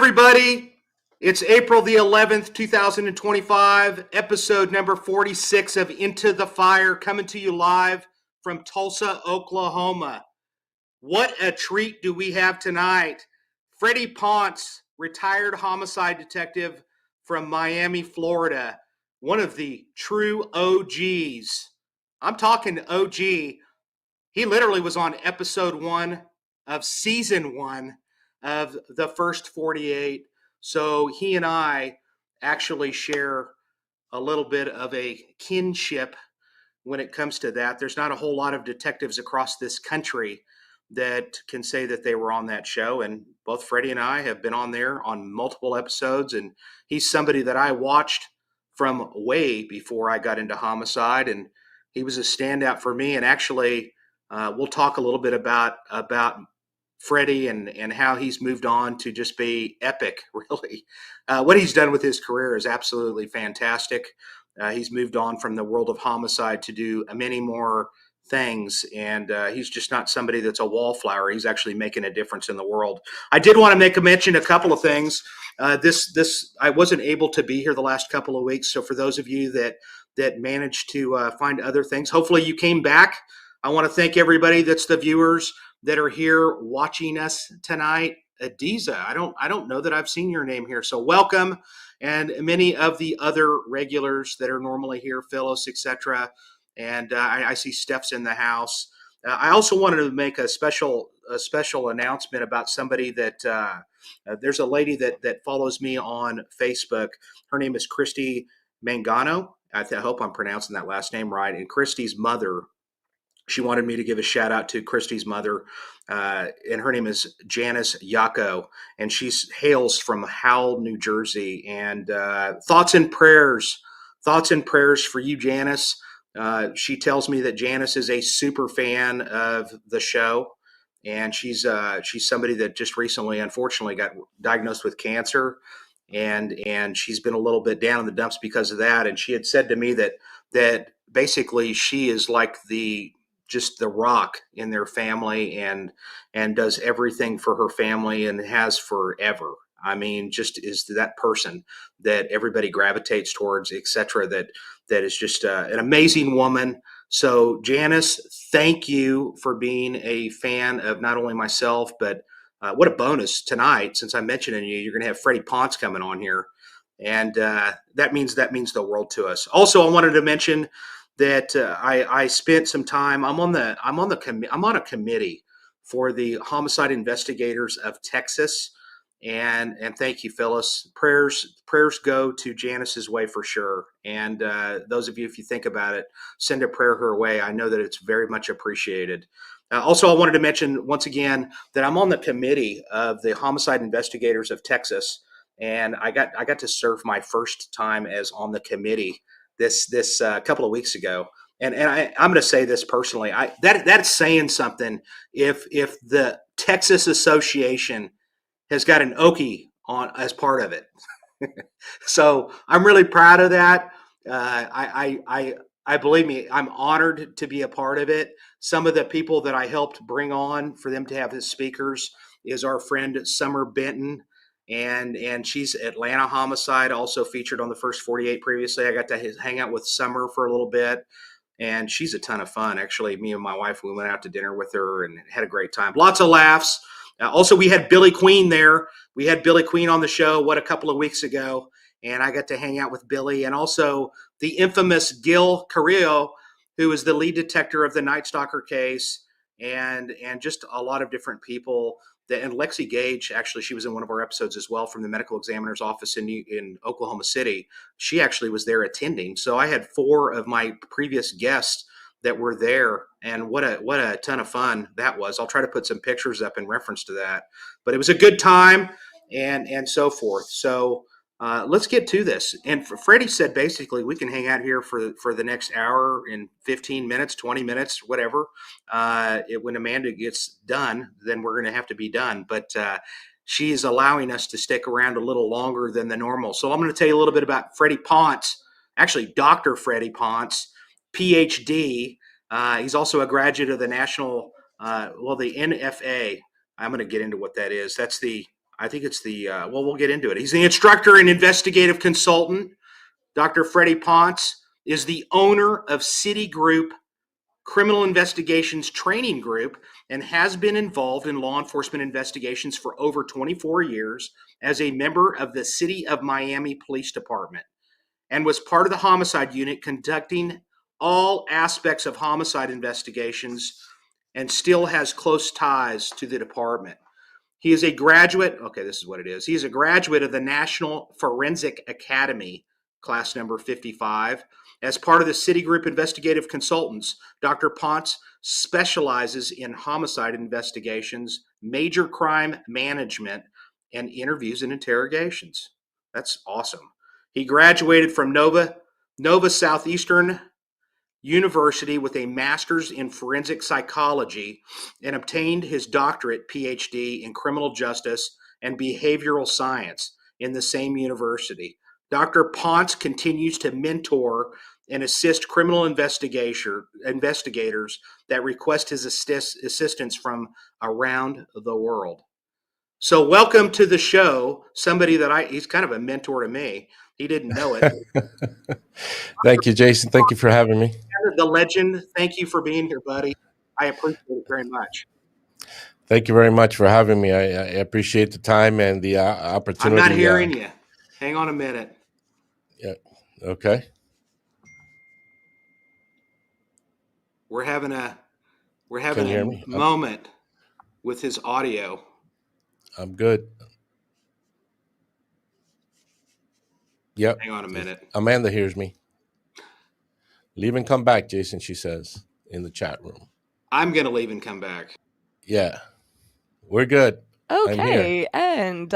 everybody. It's April the 11th, 2025, episode number 46 of Into the Fire, coming to you live from Tulsa, Oklahoma. What a treat do we have tonight. Freddy Ponce, retired homicide detective from Miami, Florida, one of the true OGs. I'm talking OG. He literally was on episode 1 of season 1 of the first 48. So he and I actually share a little bit of a kinship when it comes to that. There's not a whole lot of detectives across this country that can say that they were on that show. And both Freddie and I have been on there on multiple episodes. And he's somebody that I watched from way before I got into homicide. And he was a standout for me. And actually, we'll talk a little bit about Freddie and how he's moved on to just be epic, really. What he's done with his career is absolutely fantastic. He's moved on from the world of homicide to do many more things, and he's just not somebody that's a wallflower. He's actually making a difference in the world. I did want to make a mention a couple of things. This I wasn't able to be here the last couple of weeks, so for those of you that managed to find other things, hopefully you came back. I want to thank everybody that's the viewers that are here watching us tonight. Adiza, I don't know that I've seen your name here, so welcome. And many of the other regulars that are normally here, Phyllis, etc. And I see Steph's in the house. I also wanted to make a special announcement about somebody that there's a lady that follows me on Facebook. Her name is Christy Mangano. I hope I'm pronouncing that last name right. And Christy's mother, she wanted me to give a shout out to Christy's mother, and her name is Janice Yako, and she hails from Howell, New Jersey. And thoughts and prayers for you, Janice. She tells me that Janice is a super fan of the show, and she's somebody that just recently, unfortunately, got diagnosed with cancer, and she's been a little bit down in the dumps because of that. And she had said to me that basically she is like just the rock in their family and does everything for her family and has forever. I mean, just is that person that everybody gravitates towards, etc. That is just an amazing woman. So Janice, thank you for being a fan of not only myself, but what a bonus tonight, since I'm mentioning you're going to have Freddy Ponce coming on here. And that means the world to us. Also, I wanted to mention that I spent some time. I'm on a committee for the Homicide Investigators of Texas, and thank you, Phyllis. Prayers go to Janice's way for sure. And those of you, if you think about it, send a prayer her way. I know that it's very much appreciated. Also, I wanted to mention once again that I'm on the committee of the Homicide Investigators of Texas, and I got to serve my first time as on the committee this couple of weeks ago, and I'm going to say this personally. That's saying something. If the Texas Association has got an Okie on as part of it, so I'm really proud of that. I believe me, I'm honored to be a part of it. Some of the people that I helped bring on for them to have as speakers is our friend Summer Benton. And she's Atlanta Homicide, also featured on the first 48 previously. I got to hang out with Summer for a little bit, and she's a ton of fun. Actually, me and my wife, we went out to dinner with her and had a great time. Lots of laughs. Also, we had Billy Queen there. We had Billy Queen on the show, a couple of weeks ago, and I got to hang out with Billy. And also the infamous Gil Carrillo, who is the lead detective of the Night Stalker case, and just a lot of different people. And Lexi Gage, actually, she was in one of our episodes as well from the medical examiner's office in Oklahoma City. She actually was there attending. So I had 4 of my previous guests that were there, and what a ton of fun that was. I'll try to put some pictures up in reference to that. But it was a good time and so forth. So let's get to this. And Freddie said basically we can hang out here for the next hour and 15 minutes, 20 minutes, whatever. When Amanda gets done, then we're going to have to be done. But she's allowing us to stick around a little longer than the normal. So I'm going to tell you a little bit about Freddy Ponce, actually Dr. Freddy Ponce, PhD. He's also a graduate of the the NFA. I'm going to get into what that is. That's the I think it's the, we'll get into it. He's the instructor and investigative consultant. Dr. Freddy Ponce is the owner of Citigroup Criminal Investigations Training Group and has been involved in law enforcement investigations for over 24 years as a member of the City of Miami Police Department, and was part of the homicide unit conducting all aspects of homicide investigations, and still has close ties to the department. He is a graduate. Okay, this is what it is. He is a graduate of the National Forensic Academy, class number 55. As part of the Citigroup Investigative Consultants, Dr. Ponce specializes in homicide investigations, major crime management, and interviews and interrogations. That's awesome. He graduated from Nova Southeastern University with a master's in forensic psychology and obtained his doctorate PhD in criminal justice and behavioral science in the same university. Dr. Ponce continues to mentor and assist criminal investigators that request his assistance from around the world. So welcome to the show, somebody that he's kind of a mentor to me. He didn't know it. Thank you, Jason. Thank you for having me. The legend, thank you for being here, buddy. I appreciate it very much. Thank you very much for having me. I appreciate the time and the opportunity. I'm not hearing you. Hang on a minute. Yeah. Okay. We're having a moment with his audio. I'm good. Yep. Hang on a minute. Amanda hears me. Leave and come back, Jason, she says in the chat room. I'm going to leave and come back. Yeah. We're good. Okay. And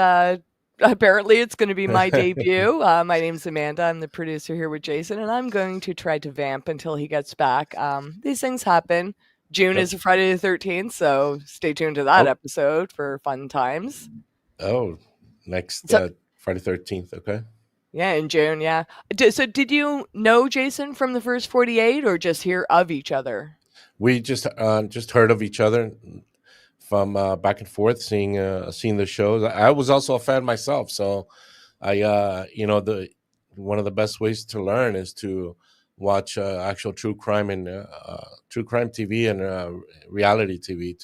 apparently it's going to be my debut. My name's Amanda. I'm the producer here with Jason, and I'm going to try to vamp until he gets back. These things happen. June is Friday the 13th, so stay tuned to that episode for fun times. Oh, next Friday 13th, okay. Yeah, in June, yeah. So did you know Jason from the first 48 or just hear of each other? We just heard of each other from back and forth, seeing the shows. I was also a fan myself, so I one of the best ways to learn is to watch actual true crime and true crime TV and reality TV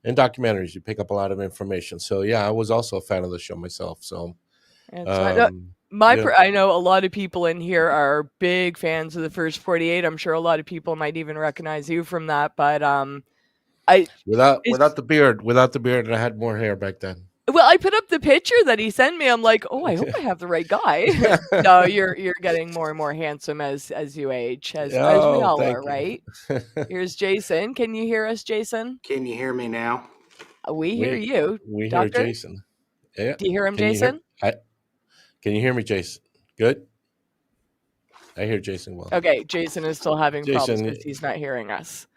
and documentaries. You pick up a lot of information. So yeah, I was also a fan of the show myself. So I know a lot of people in here are big fans of the first 48. I'm sure a lot of people might even recognize you from that, but without the beard, and I had more hair back then. Well, I put up the picture that he sent me. I'm like, oh, I hope I have the right guy. No, you're getting more and more handsome as you age, as we all are, right? Here's Jason. Can you hear us, Jason? Can you hear me now? We hear you. We Doctor? hear Jason. Yeah. Do you hear him, Jason? Can you hear me, Jason? Good? I hear Jason well. Okay, Jason is still having problems because he's not hearing us.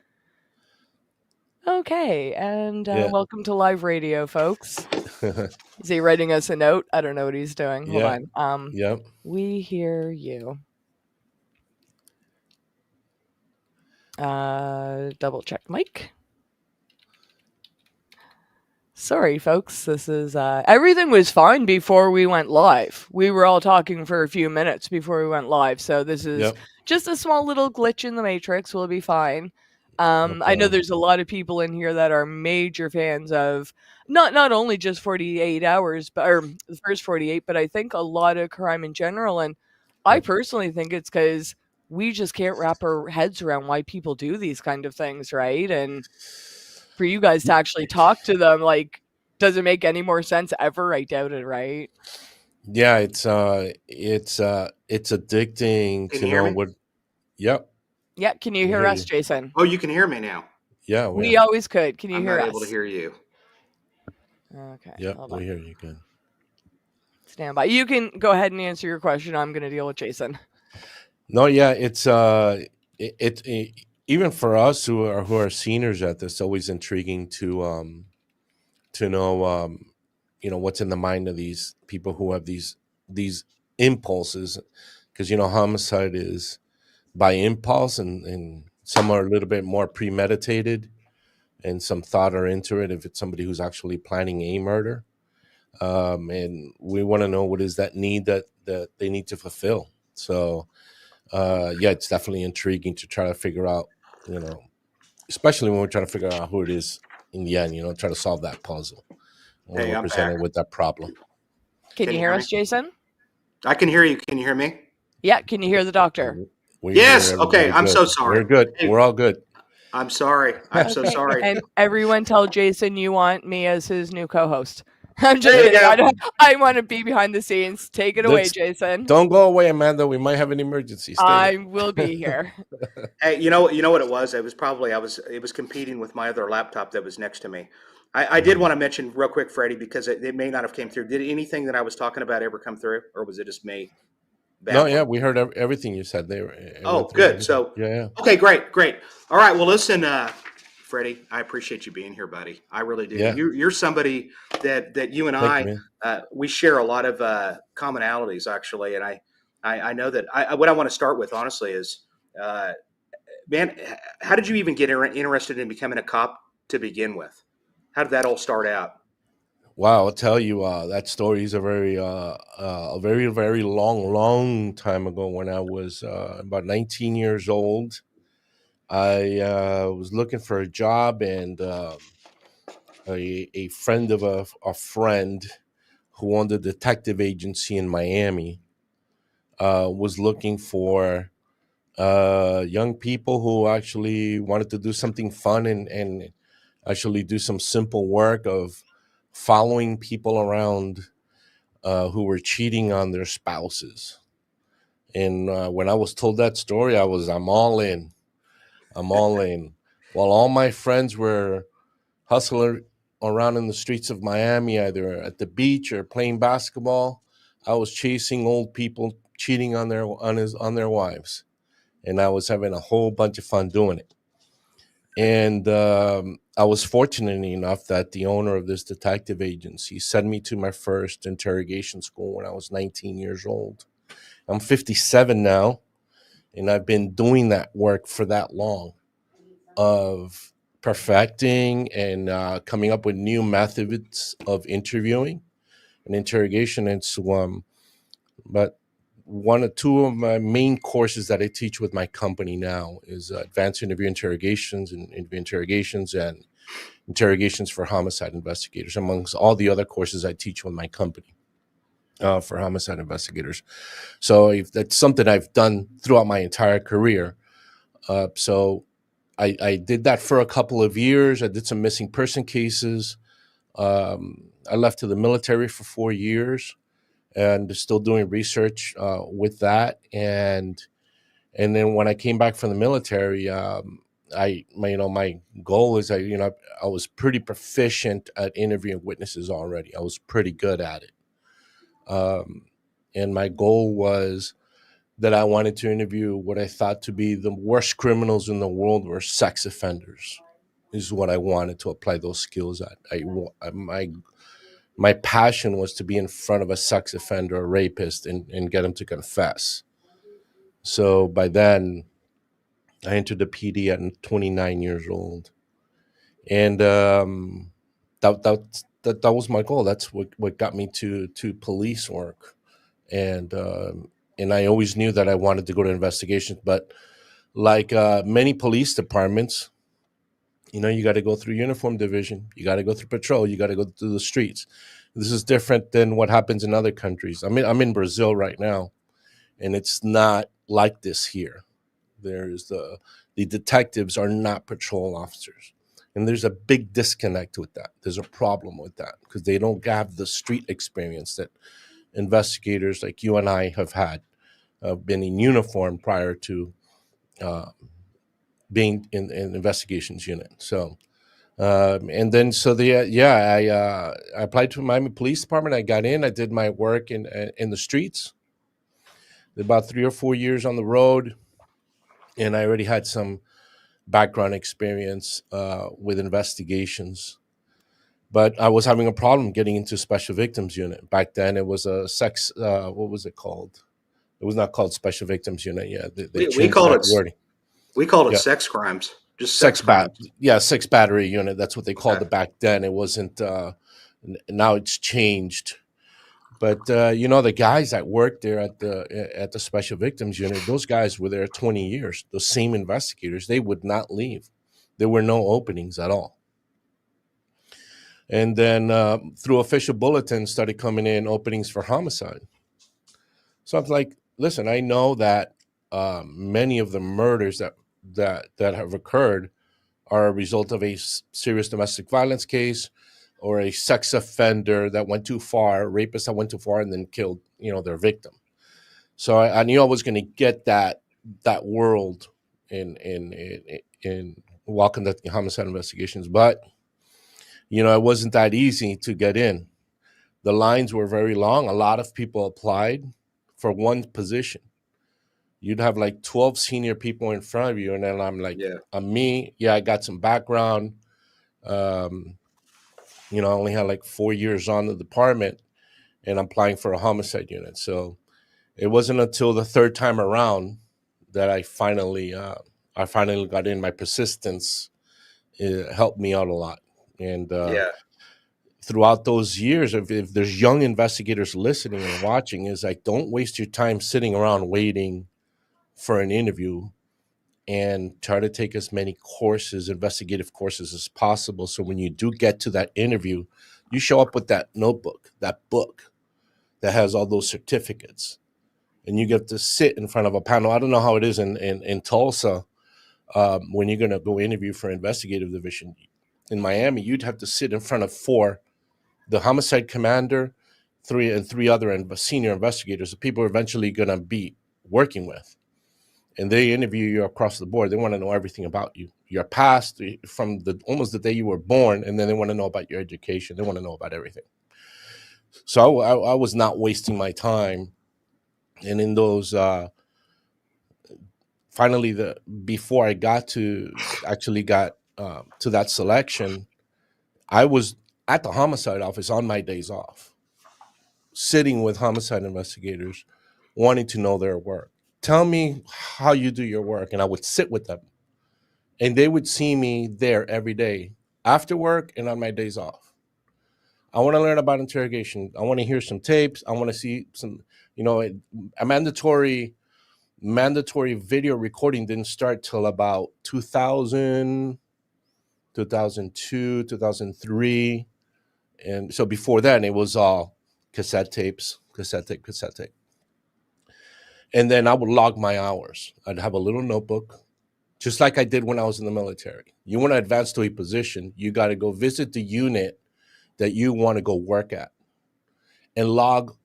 Okay, and welcome to live radio, folks. Is he writing us a note? I don't know what he's doing. Hold on. Yep. We hear you. Double check mic. Sorry, folks. This is everything was fine before we went live. We were all talking for a few minutes before we went live, so this is just a small little glitch in the matrix. We'll be fine. I know there's a lot of people in here that are major fans of not only just 48 hours, or the first 48, but I think a lot of crime in general. And I personally think it's because we just can't wrap our heads around why people do these kind of things, right? And for you guys to actually talk to them, like, does it make any more sense ever? I doubt it, right? Yeah, it's addicting to know what. Yep. Yeah, can you hear us, Jason? Oh, you can hear me now. Yeah, we always could. Can you hear us? I'm not able to hear you. Okay. Yeah, we hear you good. Stand by. You can go ahead and answer your question. I'm going to deal with Jason. No, yeah, it's even for us who are seniors at this, always intriguing to know what's in the mind of these people who have these impulses, because homicide is by impulse, and some are a little bit more premeditated and some thought are into it if it's somebody who's actually planning a murder. and we want to know what is that need that they need to fulfill. So yeah, it's definitely intriguing to try to figure out, especially when we're trying to figure out who it is in the end, try to solve that puzzle when Hey, we're I'm back. presented with that problem. Can Can you you hear hear me? us, Jason? I can hear you. Can you hear me? Yeah, can you hear the doctor? We hear Yes. Okay. everybody I'm good. so sorry. We're good. Hey, We're all good. I'm sorry. I'm so Okay, sorry. and everyone tell Jason you want me as his new co-host. I'm just There you kidding. go. I want to be behind the scenes. Take it away, Let's Jason. Don't go away, Amanda. We might have an emergency. Stay I there. will be here. Hey, you know what it was? It was probably it was competing with my other laptop that was next to me. I did want to mention real quick, Freddie, because it may not have came through. Did anything that I was talking about ever come through, or was it just me No, yeah, babbling? we heard everything you said. It went Oh, through good. everything. So, Yeah, okay, great, great. All right. Well, listen, Freddie, I appreciate you being here, buddy. I really do. yeah. You're somebody that you and Thank you, I man. we share a lot of commonalities, actually. And I know that what I want to start with, honestly, is uh, man, how did you even get interested in becoming a cop to begin with? How did that all start out? Wow, I'll tell you, that story is a very, very long time ago when I was about 19 years old. I was looking for a job, and a friend of a friend who owned a detective agency in Miami was looking for young people who actually wanted to do something fun and actually do some simple work of following people around who were cheating on their spouses. And when I was told that story, I'm all in. I'm all in. While all my friends were hustling around in the streets of Miami, either at the beach or playing basketball, I was chasing old people cheating on their wives, and I was having a whole bunch of fun doing it. And I was fortunate enough that the owner of this detective agency sent me to my first interrogation school when I was 19 years old. I'm 57 now, and I've been doing that work for that long of perfecting and coming up with new methods of interviewing and interrogation. But one or two of my main courses that I teach with my company now is advanced interview interrogations and interview interrogations and interrogations for homicide investigators, amongst all the other courses I teach with my company for homicide investigators. So if that's something I've done throughout my entire career. So I did that for a couple of years. I did some missing person cases. I left to the military for 4 years and still doing research with that. And then when I came back from the military, my goal is I was pretty proficient at interviewing witnesses already. I was pretty good at it. And my goal was that I wanted to interview what I thought to be the worst criminals in the world were sex offenders. Is what I wanted to apply those skills at. My passion was to be in front of a sex offender, a rapist, and get him to confess. So by then, I entered the PD at 29 years old, and that was my goal. That's what got me to police work, and and I always knew that I wanted to go to investigations, but like many police departments, you got to go through uniform division, you got to go through patrol, you got to go through the streets. This is different than what happens in other countries. I'm in Brazil right now, and it's not like this here. There's the detectives are not patrol officers, and there's a big disconnect with that. There's a problem with that because they don't have the street experience that investigators like you and I have had, been in uniform prior to uh, being in an investigations unit. So and then so I applied to Miami Police Department. I got in. I did my work in the streets. Did about 3 or 4 years on the road, and I already had some background experience with investigations. But I was having a problem getting into Special Victims Unit. Back then, it was a sex. What was it called? It was not called Special Victims Unit. Yeah, they We changed called that it wording. we called it sex crimes, just sex sex bat crimes. yeah sex battery unit, that's what they called Okay. it back then. It wasn't Now it's changed. But the guys that worked there at the Special Victims Unit, those guys were there 20 years. Those same investigators, they would not leave. There were no openings at all. And then through official bulletins started coming in openings for homicide. So I'm like, listen, I know that many of the murders that have occurred are a result of a serious domestic violence case or a sex offender that went too far, rapist that went too far and then killed, their victim. So I knew I was going to get that world in while conducting homicide investigations, but it wasn't that easy to get in. The lines were very long. A lot of people applied for one position. You'd have like 12 senior people in front of you, and then I'm like, I'm me. Yeah, I got some background. I only had like 4 years on the department, and I'm applying for a homicide unit. So it wasn't until the third time around that I finally got in. My persistence helped me out a lot. And throughout those years, if there's young investigators listening and watching, is like, don't waste your time sitting around waiting for an interview, and try to take as many investigative courses as possible. So when you do get to that interview, you show up with that notebook, that book that has all those certificates, and you get to sit in front of a panel. I don't know how it is in Tulsa when you're going to go interview for investigative division. In Miami, you'd have to sit in front of the homicide commander, three other senior investigators, the people you're eventually going to be working with. And they interview you across the board. They want to know everything about you, your past, from almost the day you were born, and then they want to know about your education. They want to know about everything. So I was not wasting my time. And in those, finally, before I got to that selection, I was at the homicide office on my days off, sitting with homicide investigators, wanting to know their work. Tell me how you do your work, and I would sit with them. And they would see me there every day, after work and on my days off. I want to learn about interrogation. I want to hear some tapes. I want to see some, a mandatory video recording didn't start till about 2000, 2002, 2003. And so before then, it was all cassette tape. And then I would log my hours. I'd have a little notebook, just like I did when I was in the military. You want to advance to a position, you got to go visit the unit that you want to go work at and log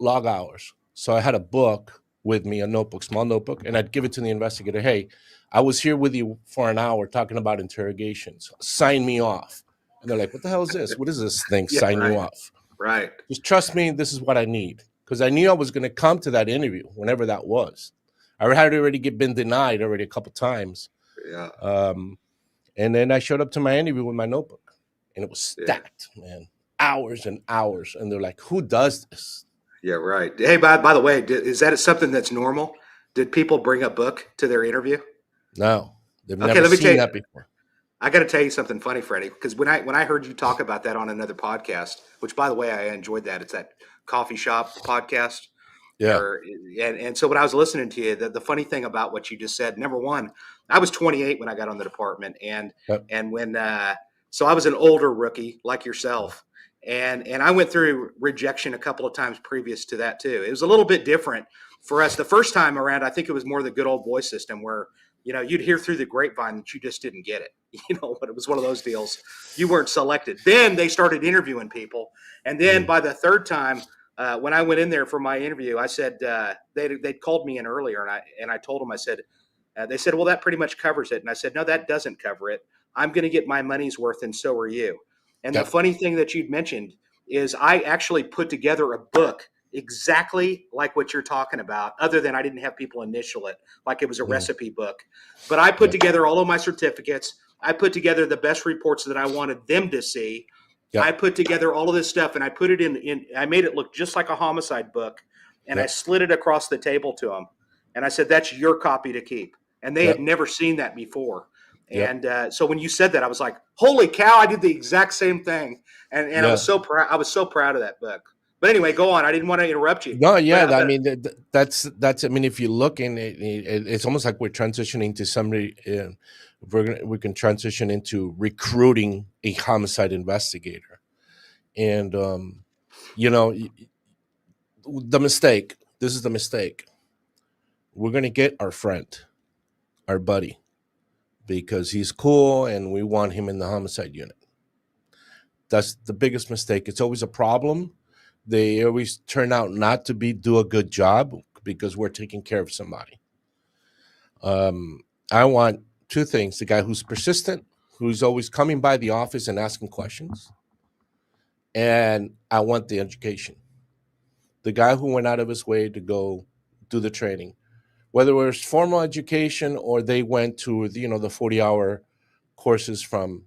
hours. So I had a book with me, a notebook, small notebook, and I'd give it to the investigator. Hey, I was here with you for an hour talking about interrogations. Sign me off. And they're like, what the hell is this? What is this thing? Sign you off. Right. Just trust me, this is what I need. Because I knew I was going to come to that interview, whenever that was. I had already been denied already a couple times. Yeah. And then I showed up to my interview with my notebook, and it was stacked, man, hours and hours. And they're like, who does this? Yeah, right. Hey, by the way, is that something that's normal? Did people bring a book to their interview? No, they've never seen that before. I got to tell you something funny, Freddie, because when I heard you talk about that on another podcast, which, by the way, I enjoyed that. It's that coffee shop podcast. Yeah. And so when I was listening to you, the funny thing about what you just said, number one, I was 28 when I got on the department. And when so I was an older rookie like yourself. And I went through rejection a couple of times previous to that, too. It was a little bit different for us. The first time around, I think it was more the good old boy system where, you'd hear through the grapevine that you just didn't get it, but it was one of those deals. You weren't selected. Then they started interviewing people. And then by the third time, when I went in there for my interview, I said, they'd called me in earlier, and I told them, I said, they said, well, that pretty much covers it. And I said, no, that doesn't cover it. I'm going to get my money's worth, and so are you. And the funny thing that you'd mentioned is I actually put together a book exactly like what you're talking about, other than I didn't have people initial it like it was a recipe book. But I put together all of my certificates. I put together the best reports that I wanted them to see. I put together all of this stuff, and I put it in I made it look just like a homicide book, and I slid it across the table to them. And I said, that's your copy to keep. And they had never seen that before. And so when you said that, I was like, holy cow, I did the exact same thing. and I was so proud. I was so proud of that book. But anyway, go on. I didn't want to interrupt you. No, yeah, But I mean that's. I mean, if you look in it's almost like we're transitioning to somebody. We can transition into recruiting a homicide investigator, and the mistake. This is the mistake. We're gonna get our friend, our buddy, because he's cool, and we want him in the homicide unit. That's the biggest mistake. It's always a problem. They always turn out not to do a good job because we're taking care of somebody. I want two things: the guy who's persistent, who's always coming by the office and asking questions, and I want the education. The guy who went out of his way to go do the training, whether it was formal education or they went to the 40-hour courses from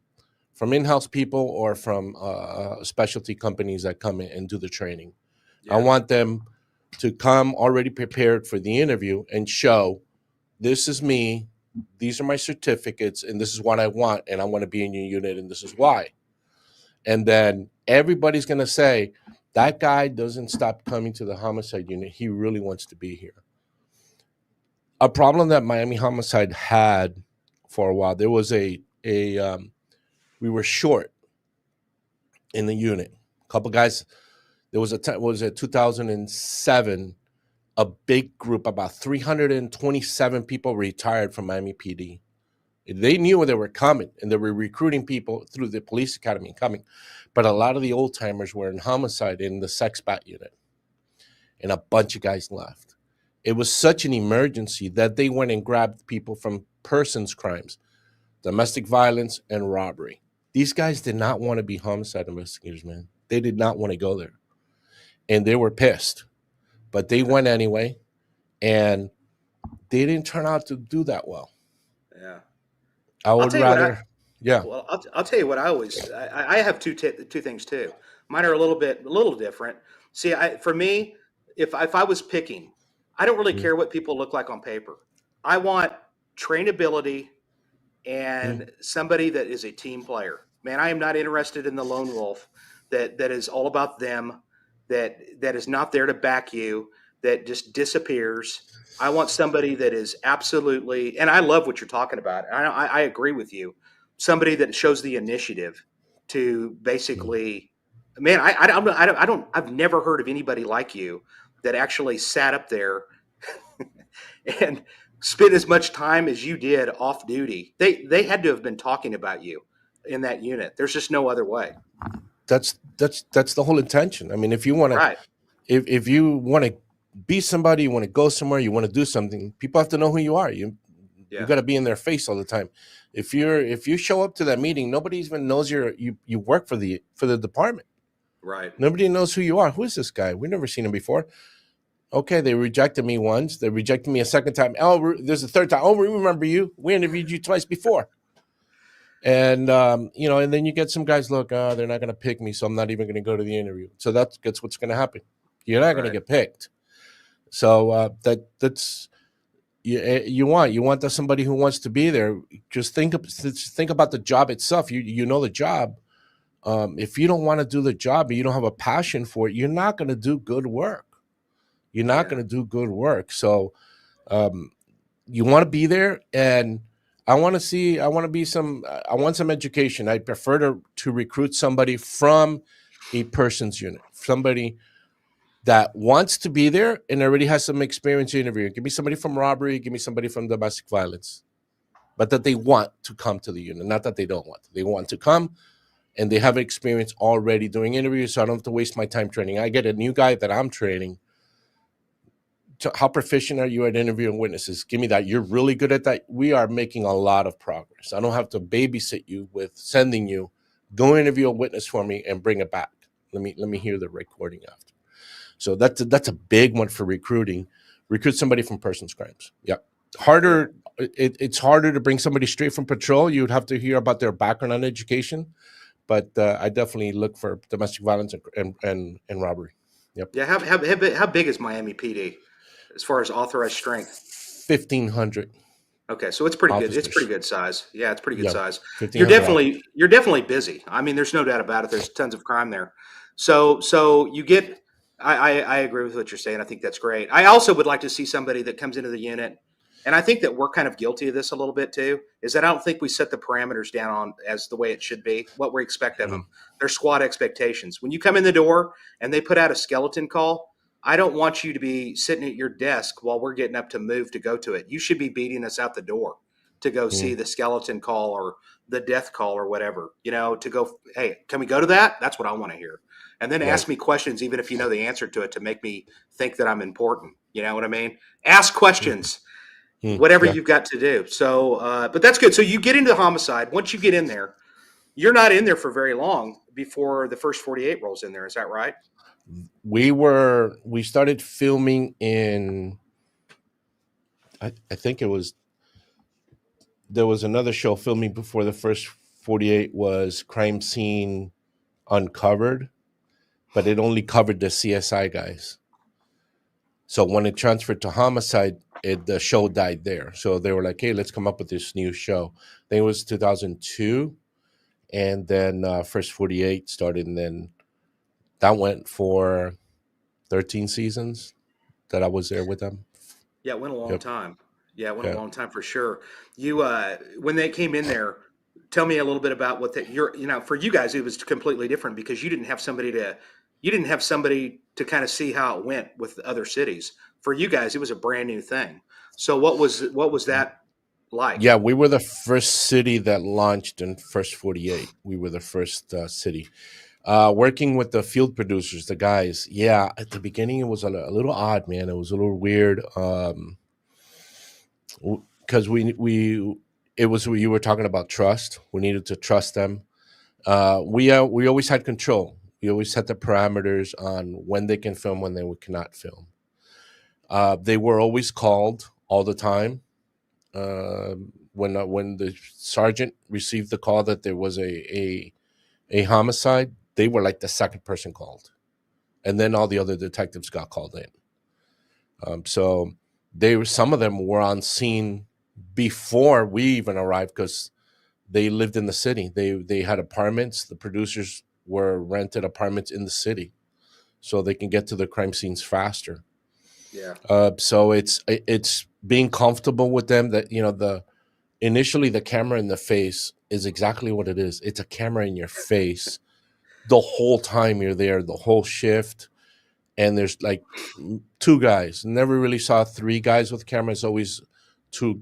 in-house people or from specialty companies that come in and do the training. Yeah. I want them to come already prepared for the interview and show, this is me, these are my certificates, and this is what I want, and I want to be in your unit, and this is why. And then everybody's going to say, that guy doesn't stop coming to the homicide unit. He really wants to be here. A problem that Miami Homicide had for a while, there was we were short in the unit. A couple guys, there was was it 2007, a big group, about 327 people retired from Miami PD. They knew they were coming, and they were recruiting people through the police academy coming. But a lot of the old timers were in homicide in the sex bat unit, and a bunch of guys left. It was such an emergency that they went and grabbed people from persons crimes, domestic violence, and robbery. These guys did not want to be homicide investigators, man. They did not want to go there. And they were pissed. But they went anyway, and they didn't turn out to do that well. Yeah. I would rather... Yeah. Well, I'll tell you what I always... I have two things, too. Mine are a little different. See, for me, if I was picking, I don't really care what people look like on paper. I want trainability and somebody that is a team player. Man, I am not interested in the lone wolf that is all about them, that is not there to back you, that just disappears. I want somebody that is absolutely, and I love what you're talking about. I agree with you. Somebody that shows the initiative to basically, man, I've never heard of anybody like you that actually sat up there and spent as much time as you did off duty. They had to have been talking about you in that unit. There's just no other way. That's the whole intention. I mean, if you want to, if you want to be somebody, you want to go somewhere, you want to do something, people have to know who you are. You got to be in their face all the time. If you show up to that meeting, nobody even knows you work for the department. Right. Nobody knows who you are. Who is this guy? We've never seen him before. Okay, they rejected me once. They rejected me a second time. Oh, there's a third time. Oh, we remember you. We interviewed you twice before. And, and then you get some guys, look, they're not going to pick me, so I'm not even going to go to the interview. So that's what's going to happen. You're not going to get picked. So that's you want somebody who wants to be there. Just think about the job itself. You know the job. If you don't want to do the job and you don't have a passion for it, you're not going to do good work. You're not going to do good work. So you want to be there, and I want some education. I prefer to recruit somebody from a persons unit, somebody that wants to be there and already has some experience interviewing. Give me somebody from robbery, give me somebody from domestic violence, but that they want to come to the unit, not that they don't want to. They want to come, and they have experience already doing interviews, so I don't have to waste my time training. I get a new guy that I'm training. How proficient are you at interviewing witnesses? Give me that. You're really good at that. We are making a lot of progress. I don't have to babysit you with sending you, go interview a witness for me and bring it back. Let me hear the recording after. So that's a big one for recruiting. Recruit somebody from persons crimes. Yeah. Harder. It's harder to bring somebody straight from patrol. You'd have to hear about their background on education, but I definitely look for domestic violence and robbery. Yep. Yeah. How big is Miami PD? As far as authorized strength? 1,500. Okay, so it's pretty good. It's pretty officers. good size. Yeah, it's pretty good Yeah, size. You're 1,500 definitely you're definitely busy. I mean, there's no doubt about it. There's tons of crime there. So you get. I agree with what you're saying. I think that's great. I also would like to see somebody that comes into the unit, and I think that we're kind of guilty of this a little bit too. Is that I don't think we set the parameters down on as the way it should be. What we expect of Mm, them. Their squad expectations. When you come in the door and they put out a skeleton call, I don't want you to be sitting at your desk while we're getting up to move to go to it. You should be beating us out the door to go see mm, the skeleton call or the death call or whatever, to go, hey, can we go to that? That's what I want to hear. And then right. ask me questions, even if you know the answer to it, to make me think that I'm important. You know what I mean? Ask Mm, questions, mm, whatever yeah. you've got to do. So, but that's good. So you get into the homicide. Once you get in there, you're not in there for very long before the first 48 rolls in there. Is that right? We started filming in, I think it was, there was another show filming before the first 48 was Crime Scene Uncovered, but it only covered the CSI guys. So when it transferred to Homicide, the show died there. So they were like, hey, let's come up with this new show. I think it was 2002. And then first 48 started, and then that went for 13 seasons that I was there with them. Yeah, it went a long Yep. time. Yeah, it went a Yeah. long time for sure. You when they came in there, tell me a little bit about what that you're for you guys it was completely different because you didn't have somebody to kind of see how it went with other cities. For you guys, it was a brand new thing. So what was that like? Yeah, we were the first city that launched in first 48. We were the first city. Working with the field producers, the guys. Yeah, at the beginning it was a little odd, man. It was a little weird. Because we it was you were talking about trust. We needed to trust them. We always had control. We always set the parameters on when they can film, when they cannot film. They were always called all the time. When the sergeant received the call that there was a homicide, they were like the second person called, and then all the other detectives got called in. So some of them were on scene before we even arrived because they lived in the city. They had apartments. The producers were rented apartments in the city, so they can get to the crime scenes faster. Yeah. So it's being comfortable with them. That initially the camera in the face is exactly what it is. It's a camera in your face the whole time you're there, the whole shift. And there's like two guys. Never really saw three guys with cameras. Always two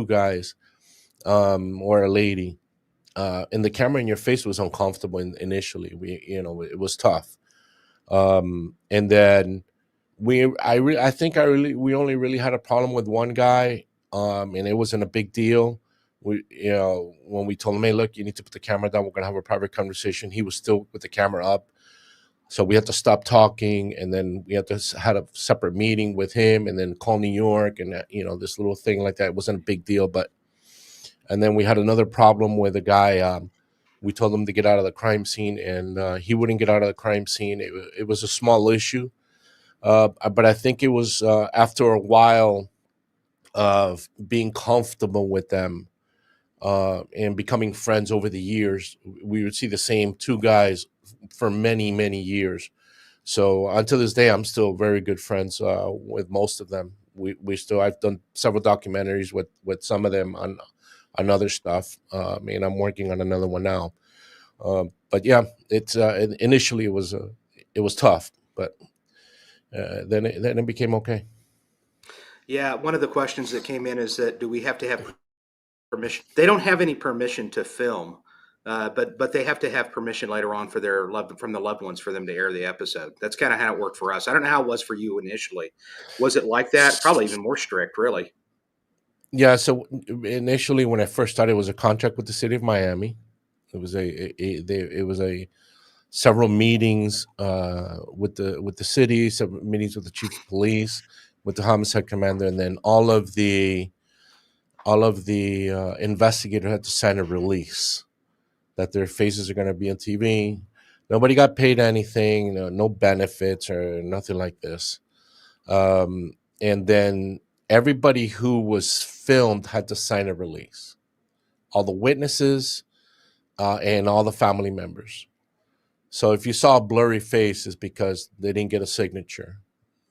guys, or a lady. And the camera in your face was uncomfortable initially. It was tough. And then I think we only really had a problem with one guy, and it wasn't a big deal. When we told him, hey, look, you need to put the camera down. We're gonna have a private conversation. He was still with the camera up, so we had to stop talking, and then we had to had a separate meeting with him, and then call New York, and this little thing like that. It wasn't a big deal, and then we had another problem with a guy. We told him to get out of the crime scene, and he wouldn't get out of the crime scene. It was a small issue, but I think it was after a while of being comfortable with them and becoming friends over the years. We would see the same two guys for many, many years. So until this day, I'm still very good friends with most of them. I've done several documentaries with some of them on other stuff, and I'm working on another one now. But yeah, it's initially it was tough, but then it became okay. Yeah, one of the questions that came in is that do we have to have permission? They don't have any permission to film, but they have to have permission later on for from the loved ones for them to air the episode. That's kind of how it worked for us. I don't know how it was for you initially. Was it like that? Probably even more strict, really. Yeah. So initially, when I first started, it was a contract with the city of Miami. It was a several meetings with the city, some meetings with the chief of police, with the homicide commander, and then all of the investigator had to sign a release that their faces are going to be on TV. Nobody got paid anything, no benefits or nothing like this. And then everybody who was filmed had to sign a release. All the witnesses and all the family members. So if you saw a blurry face, it's because they didn't get a signature.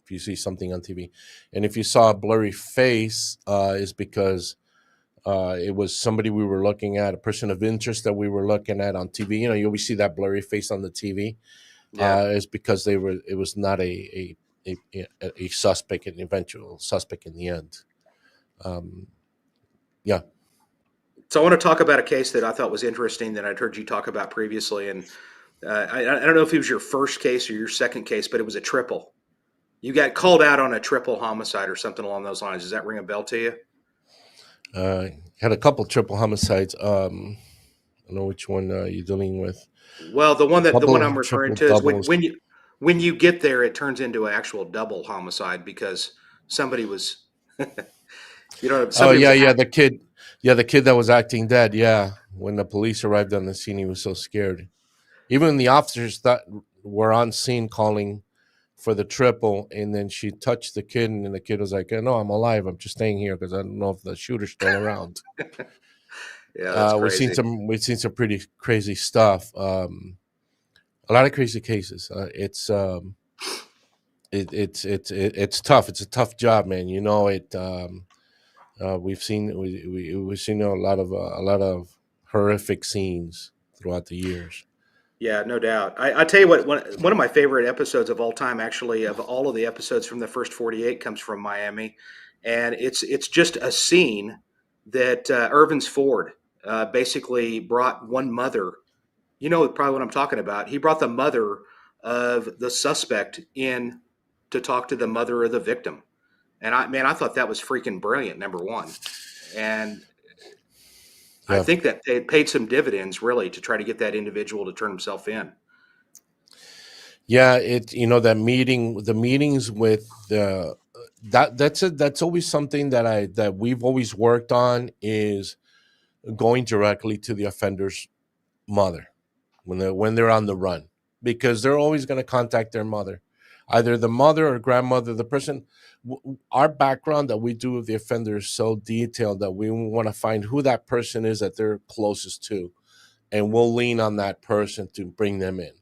If you see something on TV, and if you saw a blurry face, is because it was somebody we were looking at, a person of interest that we were looking at on TV. You always see that blurry face on the TV. Yeah. Is because it was not a suspect, an eventual suspect in the end. Yeah. So I want to talk about a case that I thought was interesting that I'd heard you talk about previously, and I don't know if it was your first case or your second case, but it was a triple. You got called out on a triple homicide or something along those lines. Does that ring a bell to you? Had a couple triple homicides. I don't know which one you're dealing with. Well, the one I'm referring triple to is doubles. when you get there, it turns into an actual double homicide because somebody was, somebody was The kid that was acting dead. Yeah, when the police arrived on the scene, he was so scared. Even the officers that were on scene calling for the triple, and then she touched the kid, and the kid was like, "No, I'm alive. I'm just staying here because I don't know if the shooter's still around." Yeah, that's crazy. We've seen some pretty crazy stuff. A lot of crazy cases. It's tough. It's a tough job, man. We've seen a lot of horrific scenes throughout the years. Yeah, no doubt. I tell you what, one of my favorite episodes of all time, actually, of all of the episodes from the first 48, comes from Miami, and it's just a scene that Irvin's Ford basically brought one mother. You know probably what I'm talking about. He brought the mother of the suspect in to talk to the mother of the victim, and I thought that was freaking brilliant. Number one, and I think that it paid some dividends really to try to get that individual to turn himself in. Yeah, the meetings with that's always something that we've always worked on, is going directly to the offender's mother when they're on the run, because they're always going to contact their mother, either the mother or grandmother. The person, our background that we do with the offender is so detailed that we want to find who that person is that they're closest to, and we'll lean on that person to bring them in.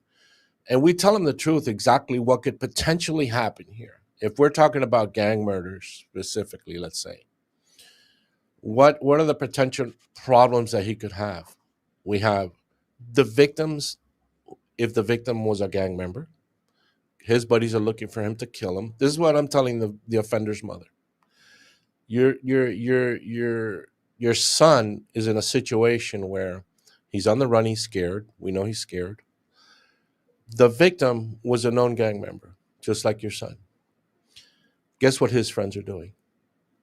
And we tell them the truth, exactly what could potentially happen here. If we're talking about gang murders specifically, let's say, what are the potential problems that he could have? We have the victims. If the victim was a gang member, his buddies are looking for him to kill him. This is what I'm telling the offender's mother. Your son is in a situation where he's on the run. He's scared. We know he's scared. The victim was a known gang member, just like your son. Guess what his friends are doing?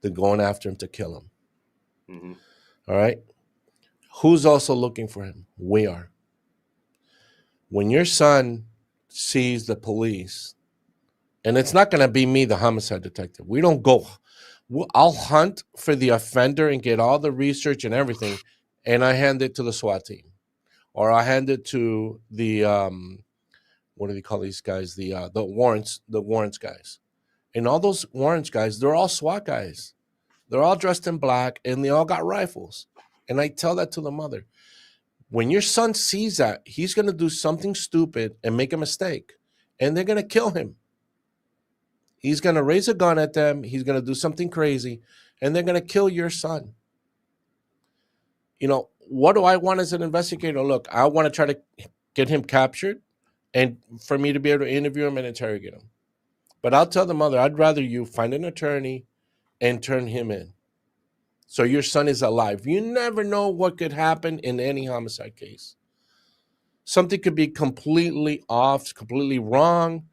They're going after him to kill him. Mm-hmm. All right? Who's also looking for him? We are. When your son sees the police, and it's not going to be me, the homicide detective. We don't go. I'll hunt for the offender and get all the research and everything, and I hand it to the SWAT team. Or I hand it to the... what do they call these guys? The warrants guys. And all those warrants guys, they're all SWAT guys. They're all dressed in black, and they all got rifles. And I tell that to the mother. When your son sees that, he's going to do something stupid and make a mistake, and they're going to kill him. He's going to raise a gun at them. He's going to do something crazy, and they're going to kill your son. What do I want as an investigator? Look, I want to try to get him captured, and for me to be able to interview him and interrogate him. But I'll tell the mother, I'd rather you find an attorney and turn him in, so your son is alive. You never know what could happen in any homicide case. Something could be completely off, completely wrong.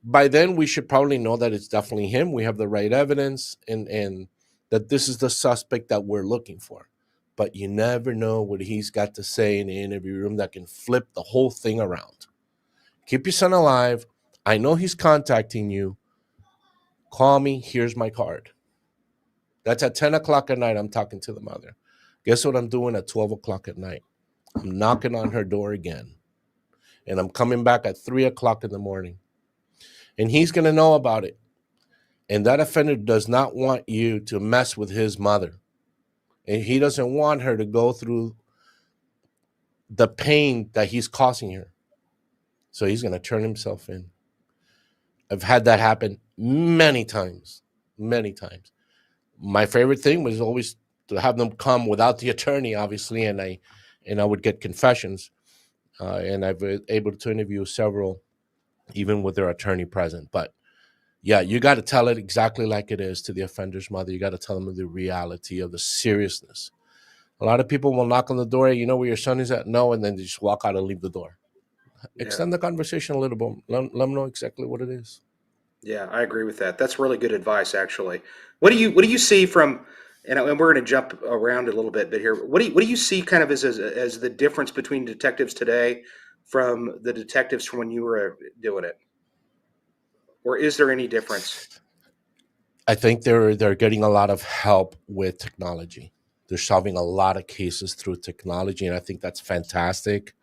By then, we should probably know that it's definitely him. We have the right evidence, and that this is the suspect that we're looking for. But you never know what he's got to say in the interview room that can flip the whole thing around. Keep your son alive. I know he's contacting you. Call me. Here's my card. That's at 10 o'clock at night. I'm talking to the mother. Guess what I'm doing at 12 o'clock at night? I'm knocking on her door again. And I'm coming back at 3 o'clock in the morning. And he's going to know about it. And that offender does not want you to mess with his mother. And he doesn't want her to go through the pain that he's causing her. So he's going to turn himself in. I've had that happen many times, many times. My favorite thing was always to have them come without the attorney, obviously, and I would get confessions, and I've been able to interview several, even with their attorney present. But yeah, you got to tell it exactly like it is to the offender's mother. You got to tell them the reality of the seriousness. A lot of people will knock on the door. You know where your son is at? No, and then they just walk out and leave the door. Yeah. Extend the conversation a little bit. Let them know exactly what it is. Yeah, I agree with that. That's really good advice, actually. What do you see from, and we're going to jump around a little bit here. What do you see kind of as the difference between detectives today from the detectives from when you were doing it, or is there any difference? I think they're getting a lot of help with technology. They're solving a lot of cases through technology, and I think that's fantastic.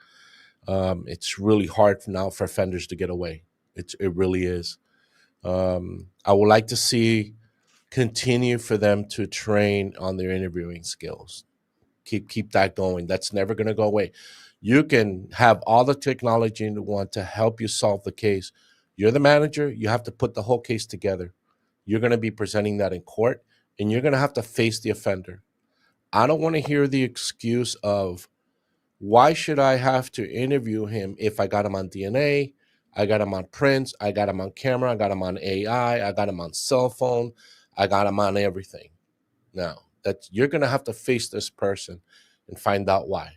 It's really hard now for offenders to get away. It really is. I would like to see continue for them to train on their interviewing skills. Keep that going. That's never going to go away. You can have all the technology you want to help you solve the case. You're the manager. You have to put the whole case together. You're going to be presenting that in court, and you're going to have to face the offender. I don't want to hear the excuse of, why should I have to interview him if I got him on DNA, I got him on prints, I got him on camera, I got him on AI, I got him on cell phone, I got him on everything. Now, that you're going to have to face this person and find out why,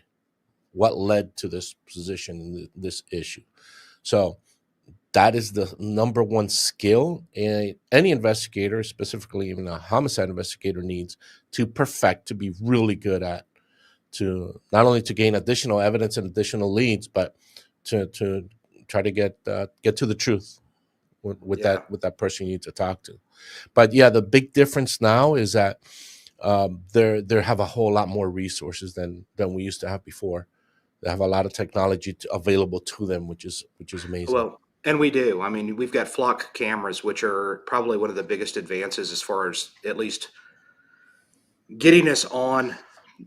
what led to this position, this issue. So that is the number one skill any investigator, specifically even a homicide investigator, needs to perfect, to be really good at, to not only to gain additional evidence and additional leads, but to try to get to the truth with Yeah. that person you need to talk to. But yeah, the big difference now is that they have a whole lot more resources than we used to have before. They have a lot of technology available to them, which is amazing. Well, and we do. I mean, we've got flock cameras, which are probably one of the biggest advances as far as at least getting us on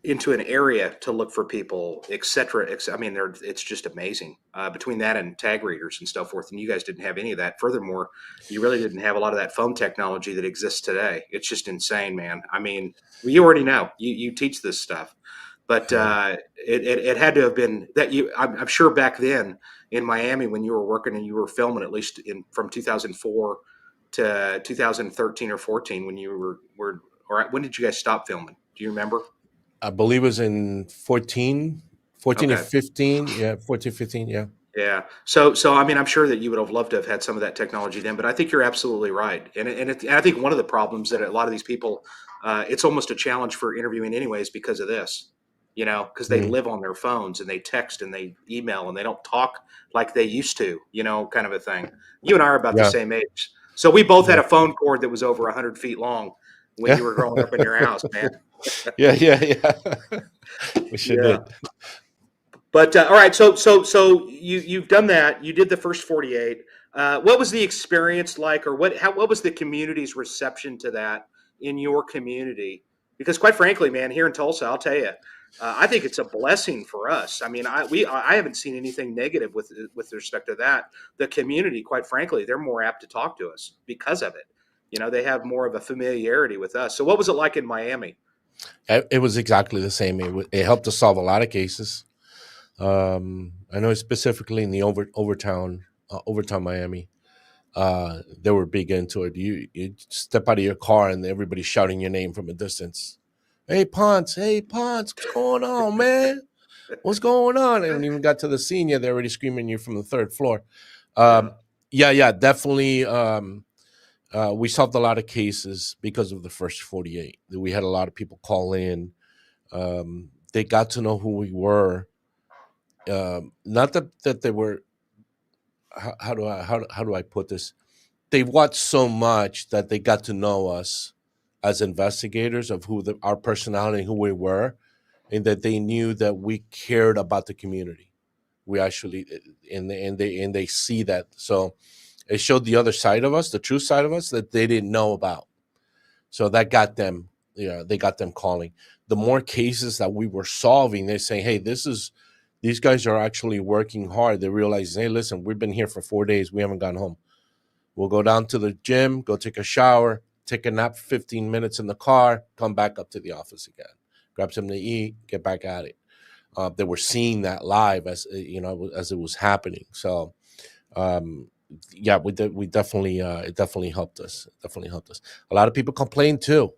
into an area to look for people, et cetera. I mean, it's just amazing between that and tag readers and so forth. And you guys didn't have any of that. Furthermore, you really didn't have a lot of that phone technology that exists today. It's just insane, man. I mean, you already know. You teach this stuff, but it had to have been that you. I'm sure back then in Miami when you were working and you were filming, at least from 2004 to 2013 or 14, when you were or when did you guys stop filming? Do you remember? I believe it was in 14 or Okay. 15. Yeah, 14, 15. Yeah. Yeah. So I mean, I'm sure that you would have loved to have had some of that technology then, but I think you're absolutely right. And I think one of the problems that a lot of these people, it's almost a challenge for interviewing anyways because of this, because they Mhm. live on their phones and they text and they email and they don't talk like they used to, kind of a thing. You and I are about the Yeah. same age. So we both had Yeah. a phone cord that was over 100 feet long when Yeah. you were growing up in your house, man. Yeah. Yeah. We sure Yeah. did. But all right, so you've done that. You did the first 48. What was the experience like, or what was the community's reception to that in your community? Because quite frankly, man, here in Tulsa, I'll tell you, I think it's a blessing for us. I mean, I haven't seen anything negative with respect to that. The community, quite frankly, they're more apt to talk to us because of it. They have more of a familiarity with us. So, what was it like in Miami? It was exactly the same. It helped us solve a lot of cases. I know specifically in the Overtown Miami, they were big into it. You step out of your car and everybody's shouting your name from a distance. Hey Ponce, what's going on, man? What's going on? And when you even got to the senior, they're already screaming you from the third floor. Yeah. Yeah, definitely. We solved a lot of cases because of the first 48. We had a lot of people call in. They got to know who we were. Not that they were. How do I put this? They watched so much that they got to know us as investigators of our personality and who we were, and that they knew that we cared about the community. We actually, and they see that. So It showed the other side of us, the true side of us that they didn't know about. So that got them, they got them calling. The more cases that we were solving, they're saying, hey, these guys are actually working hard. They realize, hey, listen, we've been here for 4 days. We haven't gone home. We'll go down to the gym, go take a shower, take a nap 15 minutes in the car, come back up to the office again, grab something to eat, get back at it. They were seeing that live as as it was happening. So yeah, we definitely it definitely helped us. It definitely helped us. A lot of people complained too.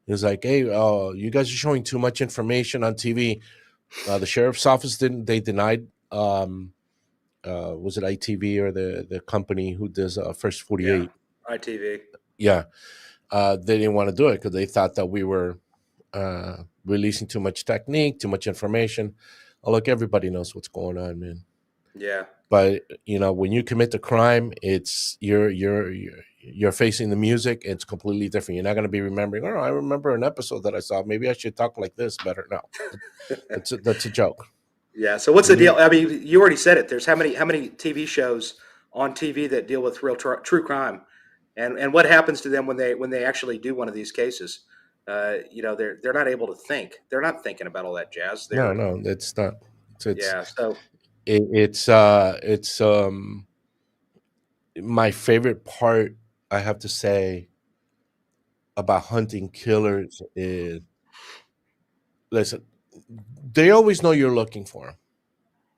It was like, hey, you guys are showing too much information on TV. The sheriff's office denied was it ITV or the company who does First 48? Yeah, ITV. Yeah, they didn't want to do it because they thought that we were releasing too much technique, too much information. Oh, look, everybody knows what's going on, man. Yeah. But when you commit the crime, it's you're facing the music. It's completely different. You're not going to be remembering. Oh, I remember an episode that I saw. Maybe I should talk like this better. No, that's a joke. Yeah. So what's the deal? I mean, you already said it. There's how many TV shows on TV that deal with real true crime, and what happens to them when they actually do one of these cases? They're not able to think. They're not thinking about all that jazz. No, it's not. Yeah. So It's my favorite part, I have to say, about hunting killers is, listen, they always know you're looking for them.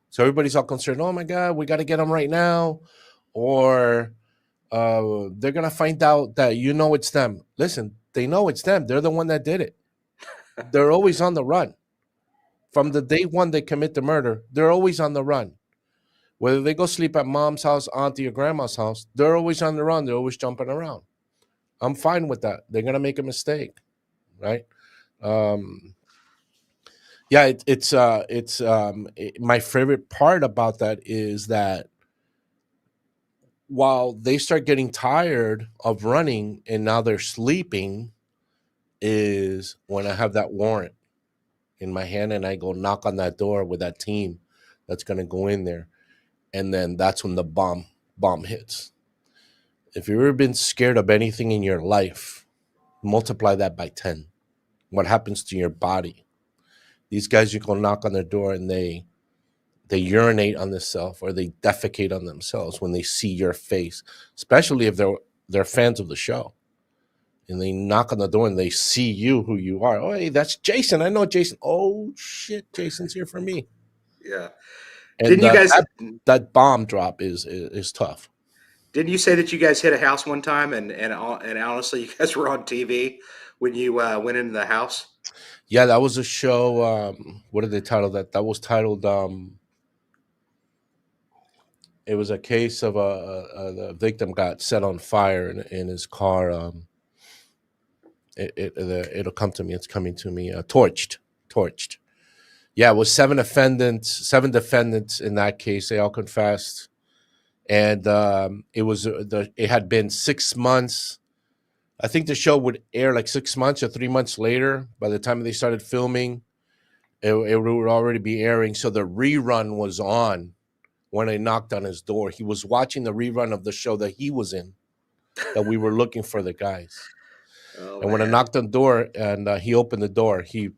So everybody's all concerned, oh my God, we got to get them right now. Or they're going to find out that it's them. Listen, they know it's them. They're the one that did it. They're always on the run. From the day one they commit the murder, they're always on the run. Whether they go sleep at mom's house, auntie, or grandma's house, they're always on the run. They're always jumping around. I'm fine with that. They're going to make a mistake, right? Yeah, my favorite part about that is that while they start getting tired of running and now they're sleeping, is when I have that warrant in my hand and I go knock on that door with that team that's going to go in there, and then that's when the bomb hits. If you've ever been scared of anything in your life, multiply that by 10. What happens to your body? These guys, you go knock on their door and they urinate on themselves or they defecate on themselves when they see your face, especially if they're fans of the show. And they knock on the door and they see you, who you are. Oh, hey, that's Jason. I know Jason. Oh, shit, Jason's here for me. Yeah. And didn't you guys that bomb drop is tough. Didn't you say that you guys hit a house one time and honestly, you guys were on TV when you went into the house? Yeah, that was a show. What did they title that? That was titled. It was a case of a victim got set on fire in his car. It'll come to me. It's coming to me. Torched. Yeah, it was seven defendants in that case. They all confessed, and it had been 6 months. I think the show would air like 6 months or 3 months later. By the time they started filming, it would already be airing. So the rerun was on when I knocked on his door. He was watching the rerun of the show that he was in, that we were looking for the guys. Oh, and when I knocked on the door and he opened the door, he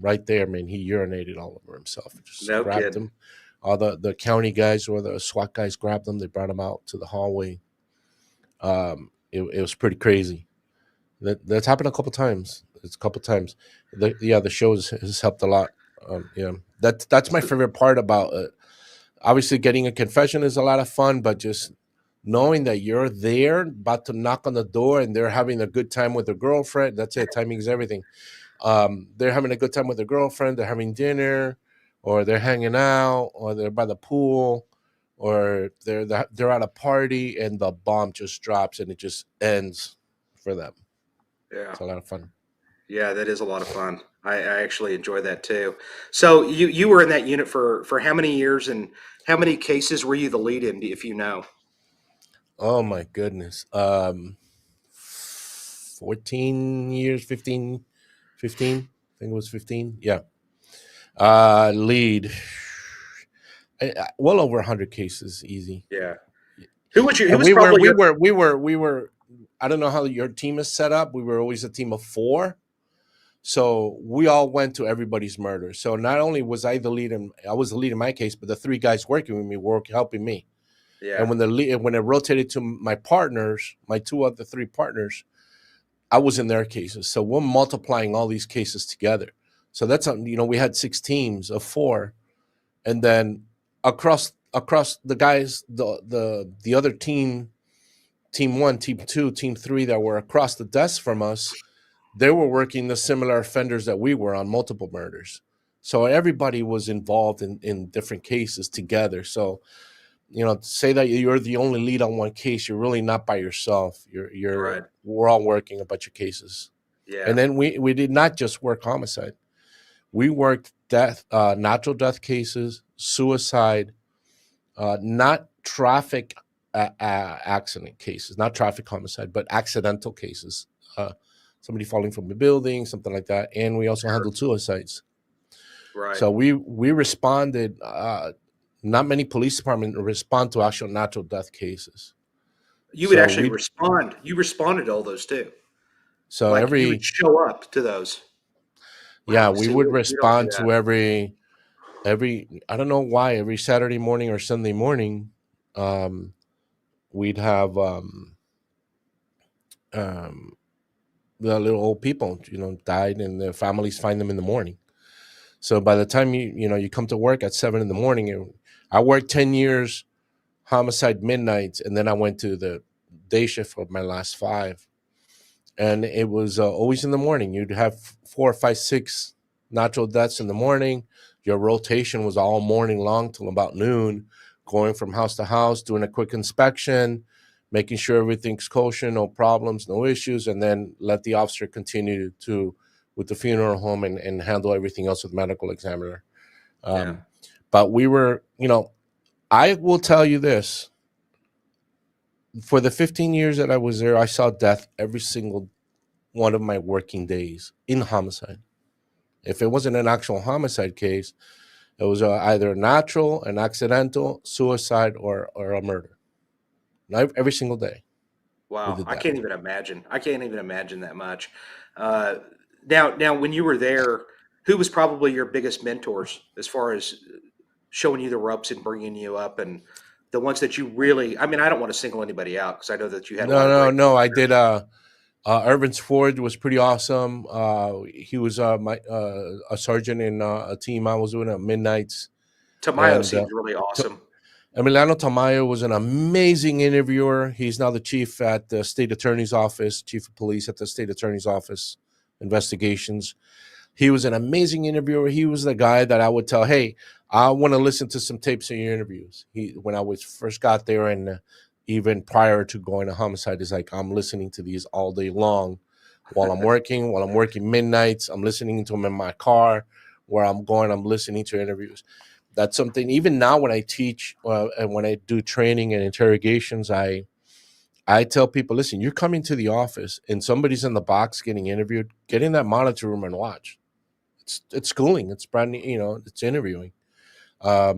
urinated all over himself. Just grabbed him. All the county guys or the SWAT guys grabbed him. They brought him out to the hallway. It was pretty crazy. That's happened a couple times. The show has helped a lot. That's my favorite part about it. Obviously, getting a confession is a lot of fun, but just knowing that you're there, about to knock on the door, and they're having a good time with their girlfriend. That's it. Timing is everything. They're having a good time with their girlfriend. They're having dinner, or they're hanging out, or they're by the pool, or they're at a party, and the bomb just drops, and it just ends for them. Yeah, it's a lot of fun. Yeah, that is a lot of fun. I actually enjoy that too. So you were in that unit for how many years, and how many cases were you the lead in, if you know? Oh my goodness. 14 years, 15. I think it was 15. Yeah. Lead. Well over 100 cases, easy. Yeah. Who was your? Who And was probably your? we were. I don't know how your team is set up. We were always a team of 4. So we all went to everybody's murder. So not only was I the lead, I was the lead in my case, but the 3 guys working with me were helping me. Yeah. And when it rotated to my partners, my 3 partners, I was in their cases. So we're multiplying all these cases together. So that's we had 6 teams of 4, and then across the guys, the other team 1, team 2, team 3 that were across the desk from us, they were working the similar offenders that we were on multiple murders. So everybody was involved in different cases together. So, to say that you're the only lead on one case, you're really not by yourself. Right. We're all working a bunch of cases. Yeah. And then we did not just work homicide. We worked natural death cases, suicide, not traffic accident cases, not traffic homicide, but accidental cases. Somebody falling from a building, something like that. And we also handled suicides. Right. So we responded. Not many police departments respond to actual natural death cases. You would actually respond. You responded to all those too. So you would show up to those. Yeah, we would respond to every. I don't know why every Saturday morning or Sunday morning, we'd have the little old people, died, and their families find them in the morning. So by the time you come to work at 7 in the morning, I worked 10 years homicide midnights, and then I went to the day shift for my last 5, and it was always in the morning. You'd have 4, 5, 6 natural deaths in the morning. Your rotation was all morning long till about noon, going from house to house, doing a quick inspection, making sure everything's kosher, no problems, no issues, and then let the officer continue with the funeral home and handle everything else with medical examiner. But we were, I will tell you this. For the 15 years that I was there, I saw death every single one of my working days in homicide. If it wasn't an actual homicide case, it was either a natural, an accidental, suicide, or a murder. Every single day. Wow, I can't even imagine. I can't even imagine that much. Now, when you were there, who was probably your biggest mentors as far as showing you the ropes and bringing you up, and the ones that you really? I mean, I don't want to single anybody out because I know that you had a lot of No. I did. Irvin's Ford was pretty awesome. He was a sergeant in a team I was doing at Midnights. Tamayo seems really awesome. Emiliano Tamayo was an amazing interviewer. He's now the chief at the state attorney's office, chief of police at the state attorney's office, investigations. He was an amazing interviewer. He was the guy that I would tell, hey, I want to listen to some tapes of your interviews. When I first got there, and even prior to going to homicide, is like, I'm listening to these all day long while I'm working midnights. I'm listening to them in my car. Where I'm going, I'm listening to interviews. That's something, even now when I teach and when I do training and interrogations, I tell people, listen, you're coming to the office and somebody's in the box getting interviewed, get in that monitor room and watch. It's schooling. It's brand new, it's interviewing. Yeah.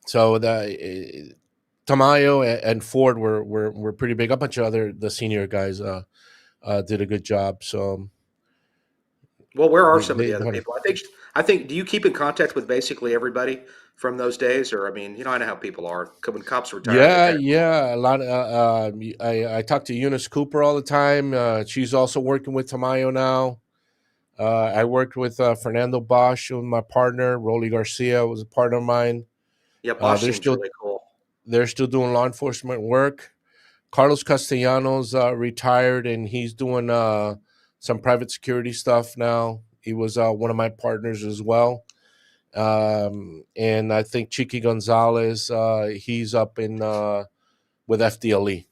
So the Tamayo and Ford were pretty big. A bunch of the senior guys did a good job. So, well, where are some of the other people? I think. Do you keep in contact with basically everybody from those days, or I mean, I know how people are when cops retire. Yeah. A lot. I talk to Eunice Cooper all the time. She's also working with Tamayo now. I worked with Fernando Bosch, who was my partner. Rolly Garcia was a partner of mine. Yeah, Bosch seems really cool. They're still doing law enforcement work. Carlos Castellanos retired, and he's doing some private security stuff now. He was one of my partners as well. And I think Chiqui Gonzalez, he's up in with FDLE,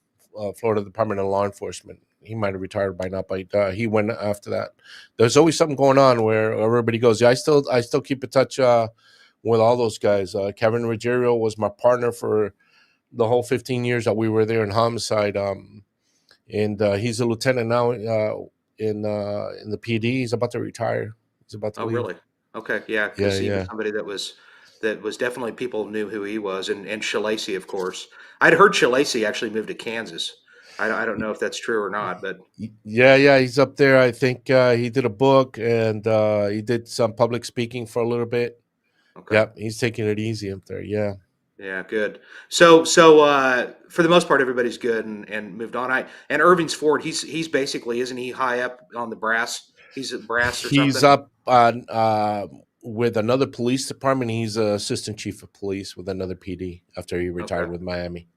Florida Department of Law Enforcement. He might have retired by now, but he went after that. There's always something going on where everybody goes. Yeah, I still keep in touch with all those guys. Kevin Ruggiero was my partner for the whole 15 years that we were there in homicide. And he's a lieutenant now in the PD. He's about to retire. He's about to leave. Really? Okay, yeah. Because he was somebody that was that was definitely people knew who he was, and Shalacy, of course. I'd heard Shalacy actually moved to Kansas. I don't know if that's true or not, but Yeah, he's up there. I think he did a book and he did some public speaking for a little bit. okay. Yep, he's taking it easy up there. Yeah. Yeah, good. So for the most part, everybody's good and moved on. And Irving's Ford, he's basically, isn't he high up on the brass? He's at brass or He's something. up on with another police department. He's assistant chief of police with another PD after he retired Okay. with Miami.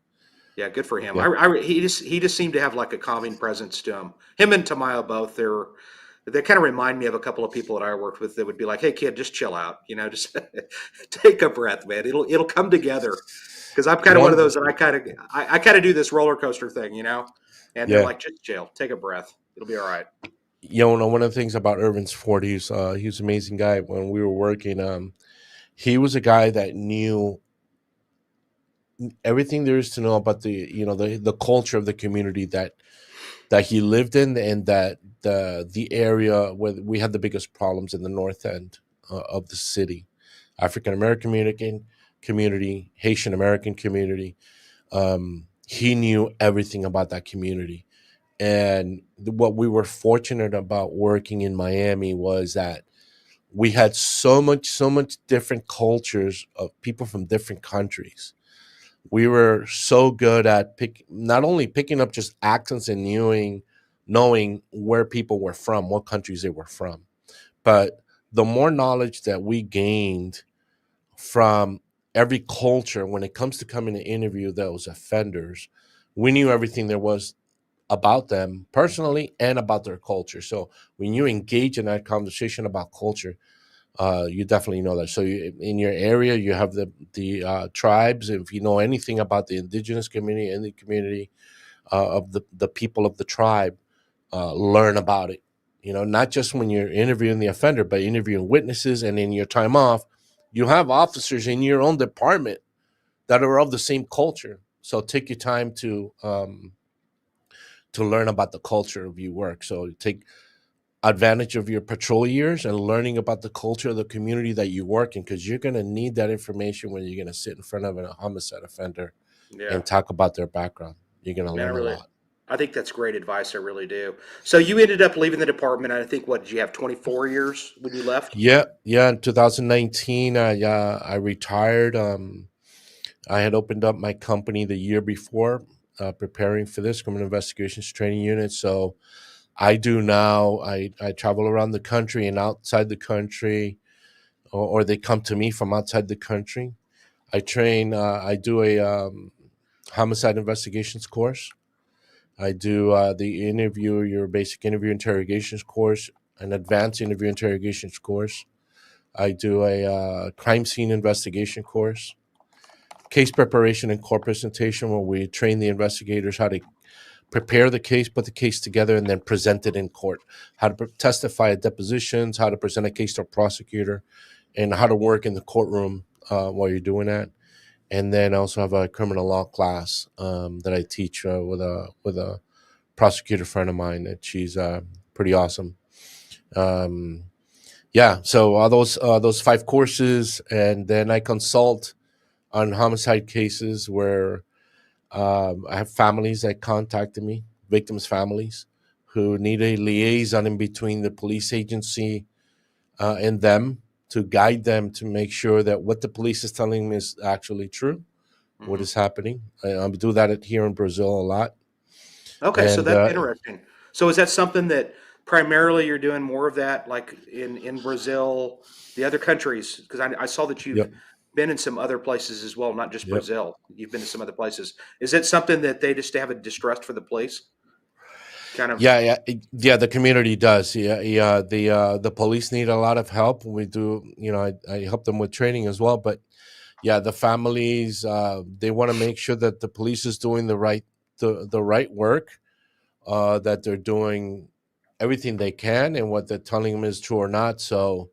Yeah, good for him. Yeah. He just seemed to have like a calming presence to him. Him and Tamayo both. They kind of remind me of a couple of people that I worked with that would be like, "Hey, kid, just chill out. You know, just take a breath, man. It'll come together." Because I'm kind of one of those that I kind of do this roller coaster thing, you know. And they're Yeah. like, "Just chill, take a breath. It'll be all right." You know, one of the things about Irvin's Ford, he was an amazing guy when we were working. He was a guy that knew everything there is to know about the culture of the community that he lived in, and that the area where we had the biggest problems in the north end of the city, African American community, Haitian American community. He knew everything about that community. And what we were fortunate about working in Miami was that we had so much different cultures of people from different countries. We were so good at not only picking up just accents and knowing where people were from, what countries they were from, but the more knowledge that we gained from every culture when it comes to coming to interview those offenders, we knew everything there was about them personally and about their culture. So when you engage in that conversation about culture, you definitely know that. So in your area, you have the tribes. If you know anything about the indigenous community and the community of the people of the tribe, learn about it. You know, not just when you're interviewing the offender, but interviewing witnesses. And in your time off, you have officers in your own department that are of the same culture. So take your time to learn about the culture of your work. So take advantage of your patrol years and learning about the culture of the community that you work in, because you're going to need that information when you're going to sit in front of a homicide offender Yeah, and talk about their background. You're going to man, learn a lot. I think that's great advice. I really do. So you ended up leaving the department. I think what did you have 24 years when you left? Yeah. In 2019, I retired. I had opened up my company the year before, preparing for this criminal investigations training unit. So I do now. I travel around the country and outside the country, or they come to me from outside the country. I train. I do a homicide investigations course. I do your basic interview interrogations course, an advanced interview interrogations course. I do a crime scene investigation course, case preparation and court presentation, where we train the investigators how to prepare the case, put the case together, and then present it in court. How to testify at depositions, how to present a case to a prosecutor, and how to work in the courtroom while you're doing that. And then I also have a criminal law class that I teach with a prosecutor friend of mine. That she's pretty awesome. Um, yeah, so all those 5 courses, and then I consult on homicide cases where I have families that contacted me, victims' families, who need a liaison in between the police agency and them to guide them to make sure that what the police is telling them is actually true, what Hmm. is happening. I do that here in Brazil a lot. Okay, so And that's interesting. So is that something that primarily you're doing more of that, like in Brazil, the other countries? Because I saw that you've yep, been in some other places as well, not just yep. Brazil. You've been to some other places. Is it something that they just have a distrust for the police? Kind of. Yeah. The community does. Yeah. The police need a lot of help. We do. I help them with training as well. But yeah, the families they want to make sure that the police is doing the right work, that they're doing everything they can, and what they're telling them is true or not. So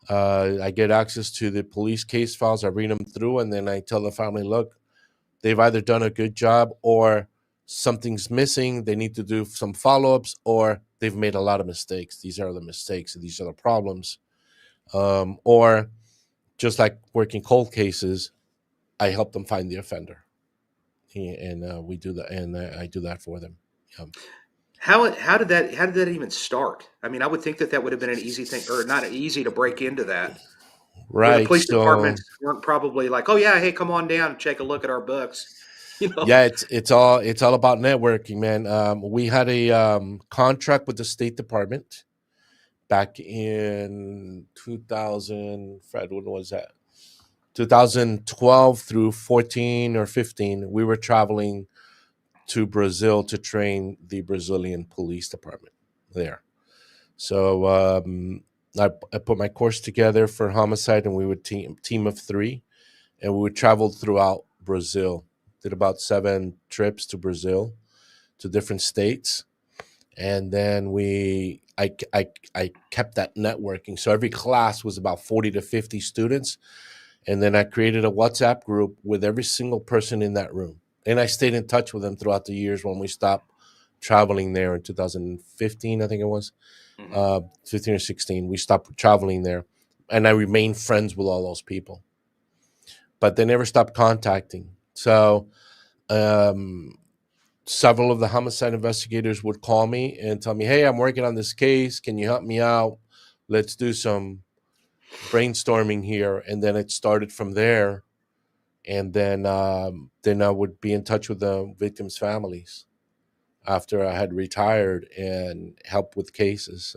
I get access to the police case files. I read them through, and then I tell the family, look, they've either done a good job or something's missing. They need to do some follow ups, or they've made a lot of mistakes. These are the mistakes. These are the problems. Or just like working cold cases, I help them find the offender, and we do that, and I do that for them. How did that even start? I mean, I would think that would have been an easy thing, or not easy to break into that, where the Right. police So departments weren't probably like, "Oh yeah, hey, come on down, and take a look at our books," you know. yeah, it's all about networking, man. We had a contract with the State Department back in 2000. Fred, when was that? 2012 through 14 or 15. We were traveling to Brazil to train the Brazilian police department there. So I put my course together for homicide, and we would team of three, and we would travel throughout Brazil. Did about 7 trips to Brazil, to different states, and then I kept that networking. So every class was about 40 to 50 students, and then I created a WhatsApp group with every single person in that room, and I stayed in touch with them throughout the years. When we stopped traveling there in 2015, I think it was Mhm. 15 or 16, we stopped traveling there, and I remained friends with all those people, but they never stopped contacting. So um, several of the homicide investigators would call me and tell me, "Hey, I'm working on this case. Can you help me out? Let's do some brainstorming here." And then it started from there. And then I would be in touch with the victims' families after I had retired and help with cases,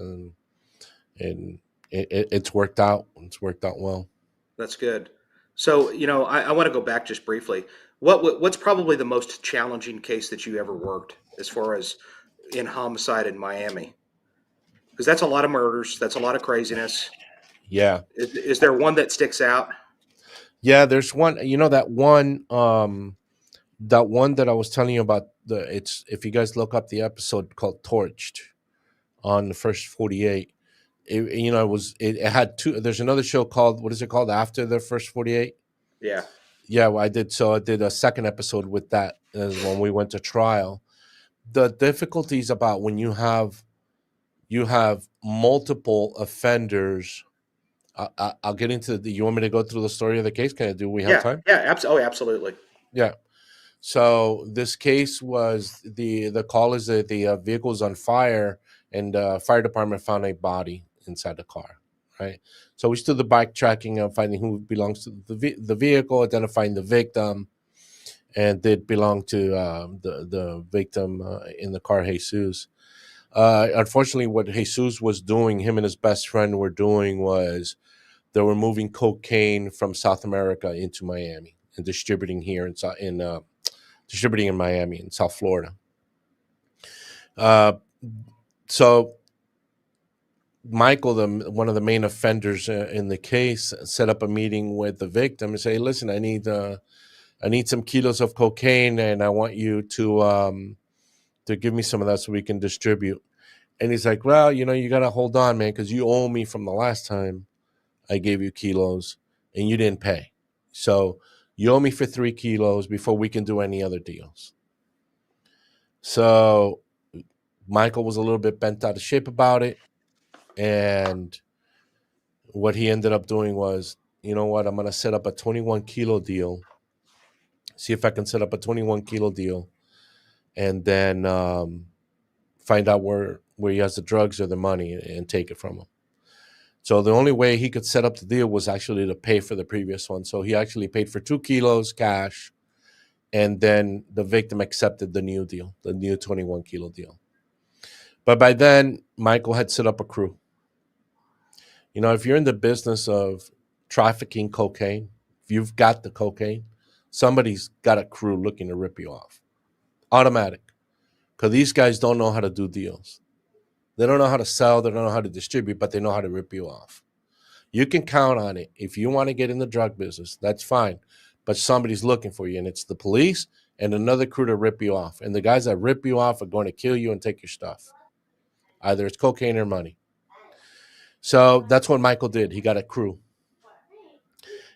and it's worked out. It's worked out well. That's good. So, I want to go back just briefly. What's probably the most challenging case that you ever worked as far as in homicide in Miami? Because that's a lot of murders. That's a lot of craziness. Yeah, Is there one that sticks out? yeah. There's one. That one that I was telling you about. It's, if you guys look up the episode called "Torched" on the first 48. It had two. There's another show called, what is it called, after the first 48? Yeah. Yeah, well, I did a second episode with that as when we went to trial. The difficulties about when you have multiple offenders. I'll get into the. You want me to go through the story of the case? Do we have Yeah. time? Yeah. Absolutely. Yeah. So this case was, the call is that the vehicle's on fire, and the fire department found a body inside the car. Right. So we stood the bike tracking and finding who belongs to the vehicle, identifying the victim, and did belong to the victim in the car, Jesus. Unfortunately, what Jesus was doing, him and his best friend were doing, was they were moving cocaine from South America into Miami and distributing here distributing in Miami in South Florida. So Michael, one of the main offenders in the case, set up a meeting with the victim and say, "Listen, I need some kilos of cocaine, and I want you to give me some of that so we can distribute." And he's like, "Well, you got to hold on, man, because you owe me from the last time I gave you kilos, and you didn't pay. So you owe me for 3 kilos before we can do any other deals." So Michael was a little bit bent out of shape about it. And what he ended up doing was, you know what, I'm going to set up a 21 kilo deal, see if I can set up a 21 kilo deal, and then find out where he has the drugs or the money, and take it from him. So the only way he could set up the deal was actually to pay for the previous one. So he actually paid for 2 kilos cash, and then the victim accepted the new deal, the new 21 kilo deal. But by then, Michael had set up a crew. If you're in the business of trafficking cocaine, if you've got the cocaine, somebody's got a crew looking to rip you off. Automatic. Because these guys don't know how to do deals. They don't know how to sell, they don't know how to distribute, but they know how to rip you off. You can count on it. If you want to get in the drug business, that's fine. But somebody's looking for you, and it's the police and another crew to rip you off. And the guys that rip you off are going to kill you and take your stuff. Either it's cocaine or money. So that's what Michael did. He got a crew.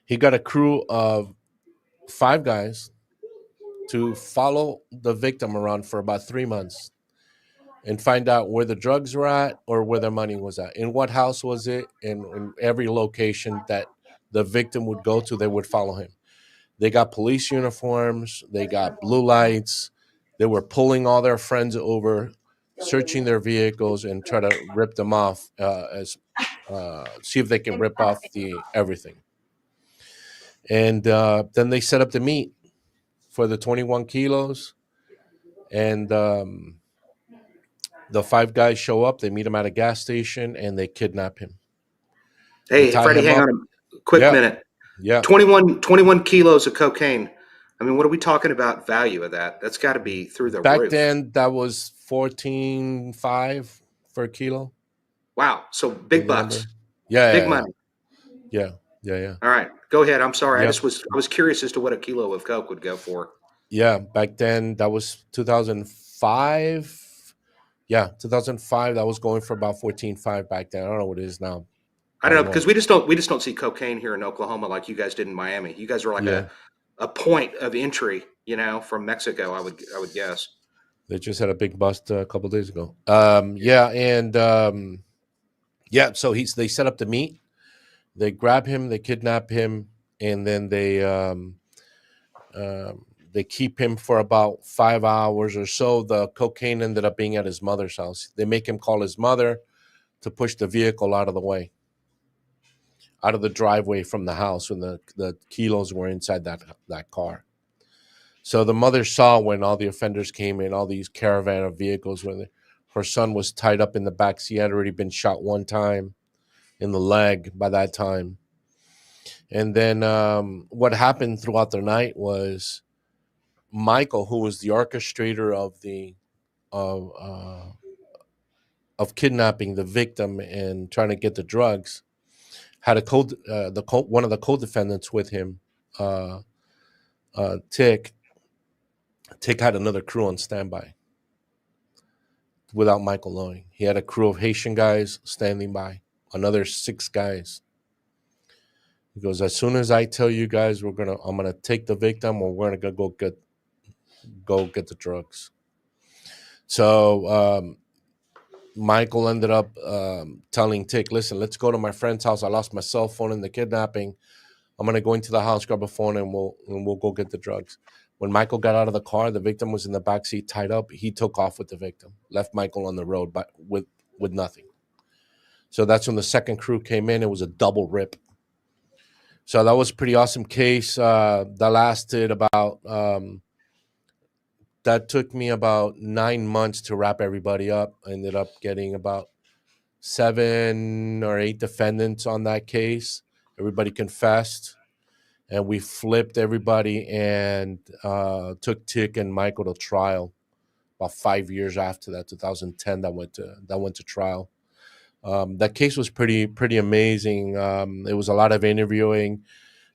He got a crew of 5 guys to follow the victim around for about 3 months and find out where the drugs were at or where their money was at. In what house was it? In every location that the victim would go to, they would follow him. They got police uniforms. They got blue lights. They were pulling all their friends over, searching their vehicles, and try to rip them off, see if they can rip off the everything. And then they set up the meet for the 21 kilos. And the 5 guys show up. They meet him at a gas station, and they kidnap him. Hey, Freddie, hang on a quick minute. Yeah. 21 kilos of cocaine. I mean, what are we talking about value of that? That's got to be through the roof. Back then, that was $14.5 for a kilo. Wow. So big bucks. Yeah. Big money. Yeah. All right. Go ahead. I'm sorry. Yep. I was curious as to what a kilo of coke would go for. Yeah. Back then, that was 2005. Yeah, 2005. That was going for about 14.5 back then. I don't know what it is now. I don't know, because we just don't see cocaine here in Oklahoma like you guys did in Miami. You guys are like a point of entry, from Mexico. I would guess. They just had a big bust a couple of days ago. So they set up the meet. They grab him, they kidnap him, and then they keep him for about 5 hours or so. The cocaine ended up being at his mother's house. They make him call his mother to push the vehicle out of the way, out of the driveway from the house when the kilos were inside that car. So the mother saw when all the offenders came in, all these caravan of vehicles, when her son was tied up in the back seat. He had already been shot one time in the leg by that time. And then what happened throughout the night was Michael, who was the orchestrator of kidnapping the victim and trying to get the drugs, had one of the co-defendants with him, Tick. Tick had another crew on standby without Michael knowing. He had a crew of Haitian guys standing by, another 6 guys. He goes, as soon as I tell you guys I'm gonna take the victim, or we're gonna go get the drugs. So Michael ended up telling Tick, listen, let's go to my friend's house. I lost my cell phone in the kidnapping. I'm gonna go into the house, grab a phone, and we'll go get the drugs. When Michael got out of the car, the victim was in the backseat tied up. He took off with the victim, left Michael on the road but with nothing. So that's when the second crew came in. It was a double rip. So that was a pretty awesome case. That lasted about that took me about 9 months to wrap everybody up. I ended up getting about 7 or 8 defendants on that case. Everybody confessed. And we flipped everybody and took Tick and Michael to trial. About 5 years after that, 2010, that went to trial. That case was pretty amazing. It was a lot of interviewing.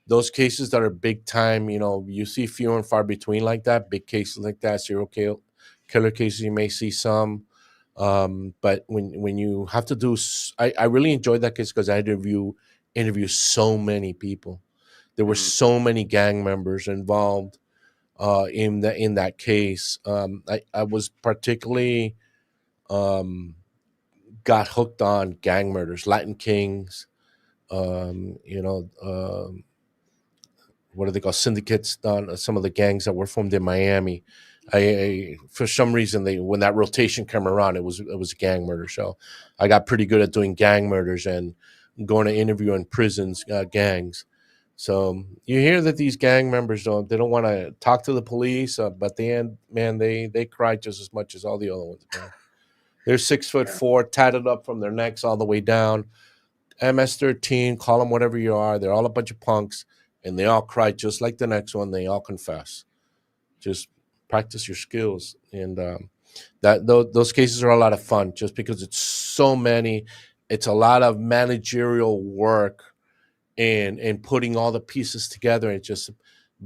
Those cases that are big time, you see few and far between like that. Big cases like that, serial killer cases, you may see some. But when you have to do, I really enjoyed that case because I had to interview so many people. There were so many gang members involved in that case. I was particularly got hooked on gang murders, Latin Kings, what do they call syndicates? On some of the gangs that were formed in Miami. I for some reason when that rotation came around, it was a gang murder. So I got pretty good at doing gang murders and going to interview in prisons, gangs. So you hear that these gang members don't want to talk to the police, but at the end, man, they cry just as much as all the other ones. Man. They're 6'4", tatted up from their necks all the way down. MS-13, call them whatever you are. They're all a bunch of punks, and they all cry just like the next one. They all confess. Just practice your skills, and those cases are a lot of fun. Just because it's so many, it's a lot of managerial work. And putting all the pieces together and just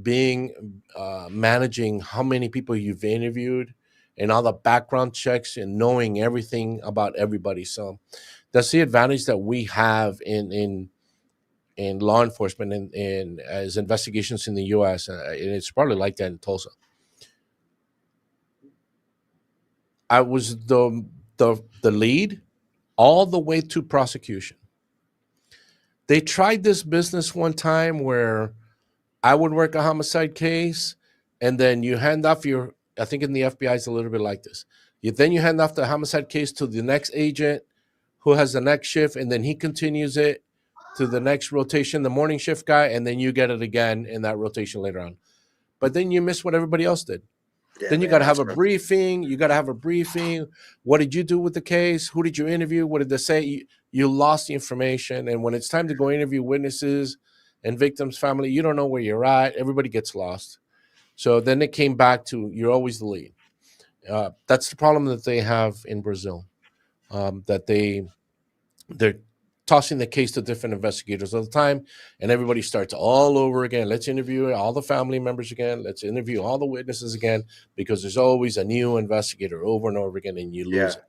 being managing how many people you've interviewed and all the background checks and knowing everything about everybody. So that's the advantage that we have in law enforcement and as investigations in the U.S. And it's probably like that in Tulsa. I was the lead all the way to prosecution. They tried this business one time where I would work a homicide case, and then you hand off your. I think in the FBI is a little bit like this. You hand off the homicide case to the next agent, who has the next shift, and then he continues it to the next rotation, the morning shift guy, and then you get it again in that rotation later on. But then you miss what everybody else did. Yeah, Then you man, got to have that's a briefing. You got to have a briefing. What did you do with the case? Who did you interview? What did they say? You lost the information. And when it's time to go interview witnesses and victims' family, you don't know where you're at. Everybody gets lost. So then it came back to you're always the lead. That's the problem that they have in Brazil. That they're tossing the case to different investigators all the time, and everybody starts all over again. Let's interview all the family members again. Let's interview all the witnesses again, because there's always a new investigator over and over again, and you lose it.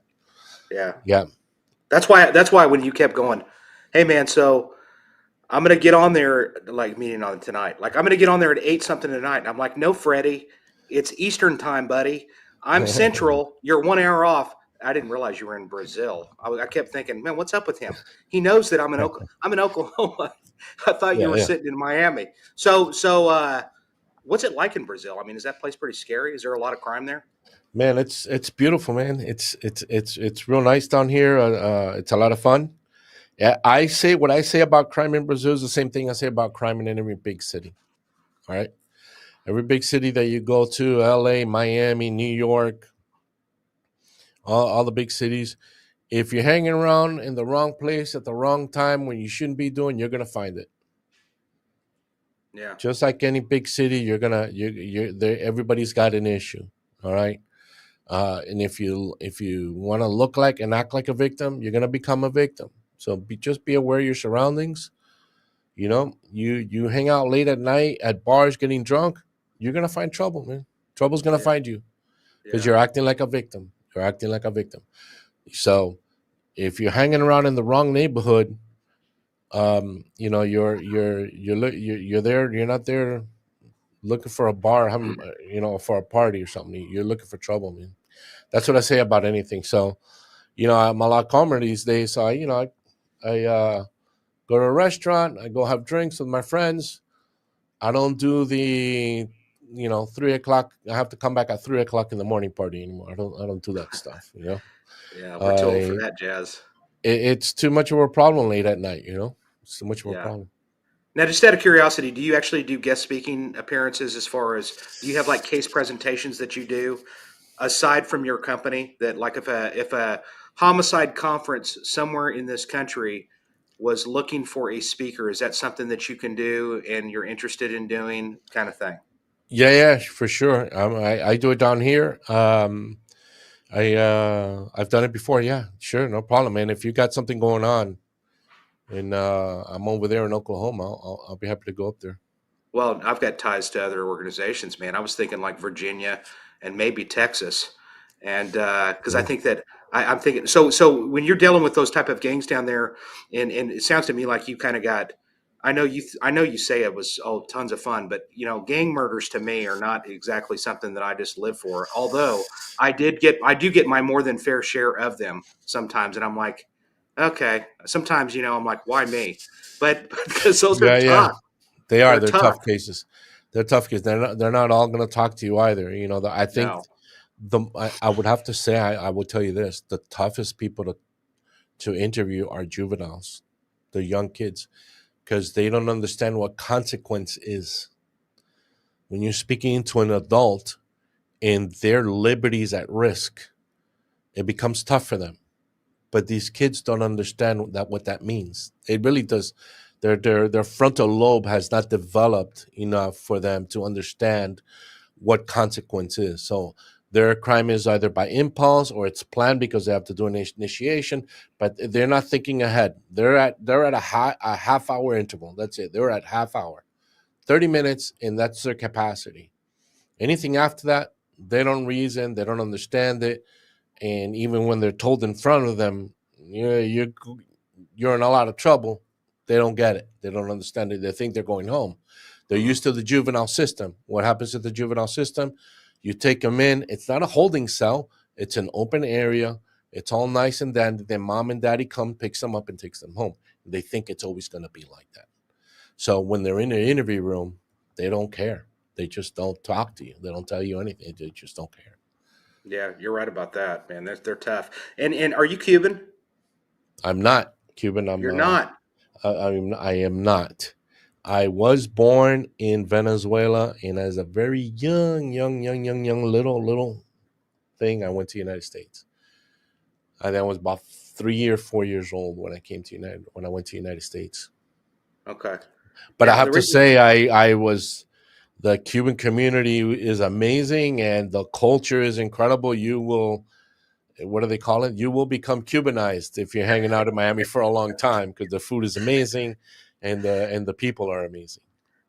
Yeah. That's why when you kept going, hey man, so I'm gonna get on there, like meeting on tonight. Like I'm gonna get on there at 8 something tonight. And I'm like, no, Freddy, it's Eastern time, buddy. I'm Central. You're 1 hour off. I didn't realize you were in Brazil. I kept thinking, man, what's up with him? He knows that I'm in Oklahoma. I thought you were sitting in Miami. So what's it like in Brazil? I mean, is that place pretty scary? Is there a lot of crime there? Man, it's beautiful, man. It's real nice down here. It's a lot of fun. Yeah, what I say about crime in Brazil is the same thing I say about crime in every big city. All right, every big city that you go to, L.A., Miami, New York, all the big cities. If you're hanging around in the wrong place at the wrong time when you shouldn't be doing, you're gonna find it. Yeah. Just like any big city, you're there. Everybody's got an issue. All right. And if you want to look like and act like a victim, you're gonna become a victim. So just be aware of your surroundings. You know, you hang out late at night at bars getting drunk, you're gonna find trouble, man. Trouble's gonna find you because you're acting like a victim. You're acting like a victim. So if you're hanging around in the wrong neighborhood, you know, you're there. You're not there looking for a bar, you know, for a party or something. You're looking for trouble, man. That's what I say about anything. So, you know, I'm a lot calmer these days. So I go to a restaurant. I go have drinks with my friends. I don't do the 3 o'clock. I have to come back at 3 o'clock in the morning party anymore. I don't do that stuff. You know. Yeah, we're too old for that jazz. It's too much of a problem late at night. You know, it's too much of a problem. Now, just out of curiosity, do you actually do guest speaking appearances? As far as, do you have like case presentations that you do aside from your company? That like if a homicide conference somewhere in this country was looking for a speaker, is that something that you can do and you're interested in doing, kind of thing? Yeah, for sure. I do it down here. I've done it before. Yeah, sure, no problem, man. If you got something going on, and I'm over there in Oklahoma, I'll be happy to go up there. Well, I've got ties to other organizations, man. I was thinking like Virginia and maybe Texas, and because I think that I'm thinking so when you're dealing with those type of gangs down there, and it sounds to me like you kind of got. I know you say it was tons of fun, but you know, gang murders to me are not exactly something that I just live for. Although I do get my more than fair share of them sometimes, and I'm like, okay. Sometimes I'm like, why me? But because those are tough. They are. They're tough cases. They're tough cases. They're not all going to talk to you either. You know, I think I would have to say, I will tell you this: the toughest people to interview are juveniles, the young kids, because they don't understand what consequence is. When you're speaking to an adult and their liberty's at risk, it becomes tough for them. But these kids don't understand what that means. It really does. Their frontal lobe has not developed enough for them to understand what consequence is. So their crime is either by impulse or it's planned because they have to do an initiation, but they're not thinking ahead. They're at a half hour interval. That's it. They're at half hour, 30 minutes, and that's their capacity. Anything after that, they don't reason, they don't understand it, and even when they're told in front of them, you're in a lot of trouble, they don't get it. They don't understand it. They think they're going home. They're used to the juvenile system. What happens to the juvenile system? You take them in. It's not a holding cell. It's an open area. It's all nice and dandy. Then mom and daddy come, picks them up, and takes them home. They think it's always going to be like that. So when they're in the interview room, they don't care. They just don't talk to you. They don't tell you anything. They just don't care. Yeah, you're right about that, man. They're tough. And are you Cuban? I'm not Cuban. You're not. I am not. I was born in Venezuela, and as a very young little thing, I went to the United States. I then was about 3 or 4 years old when I went to the United States. Okay. But I have to say, I was, the Cuban community is amazing, and the culture is incredible. You will, what do they call it? You will become Cubanized if you're hanging out in Miami for a long time, because the food is amazing, and the people are amazing.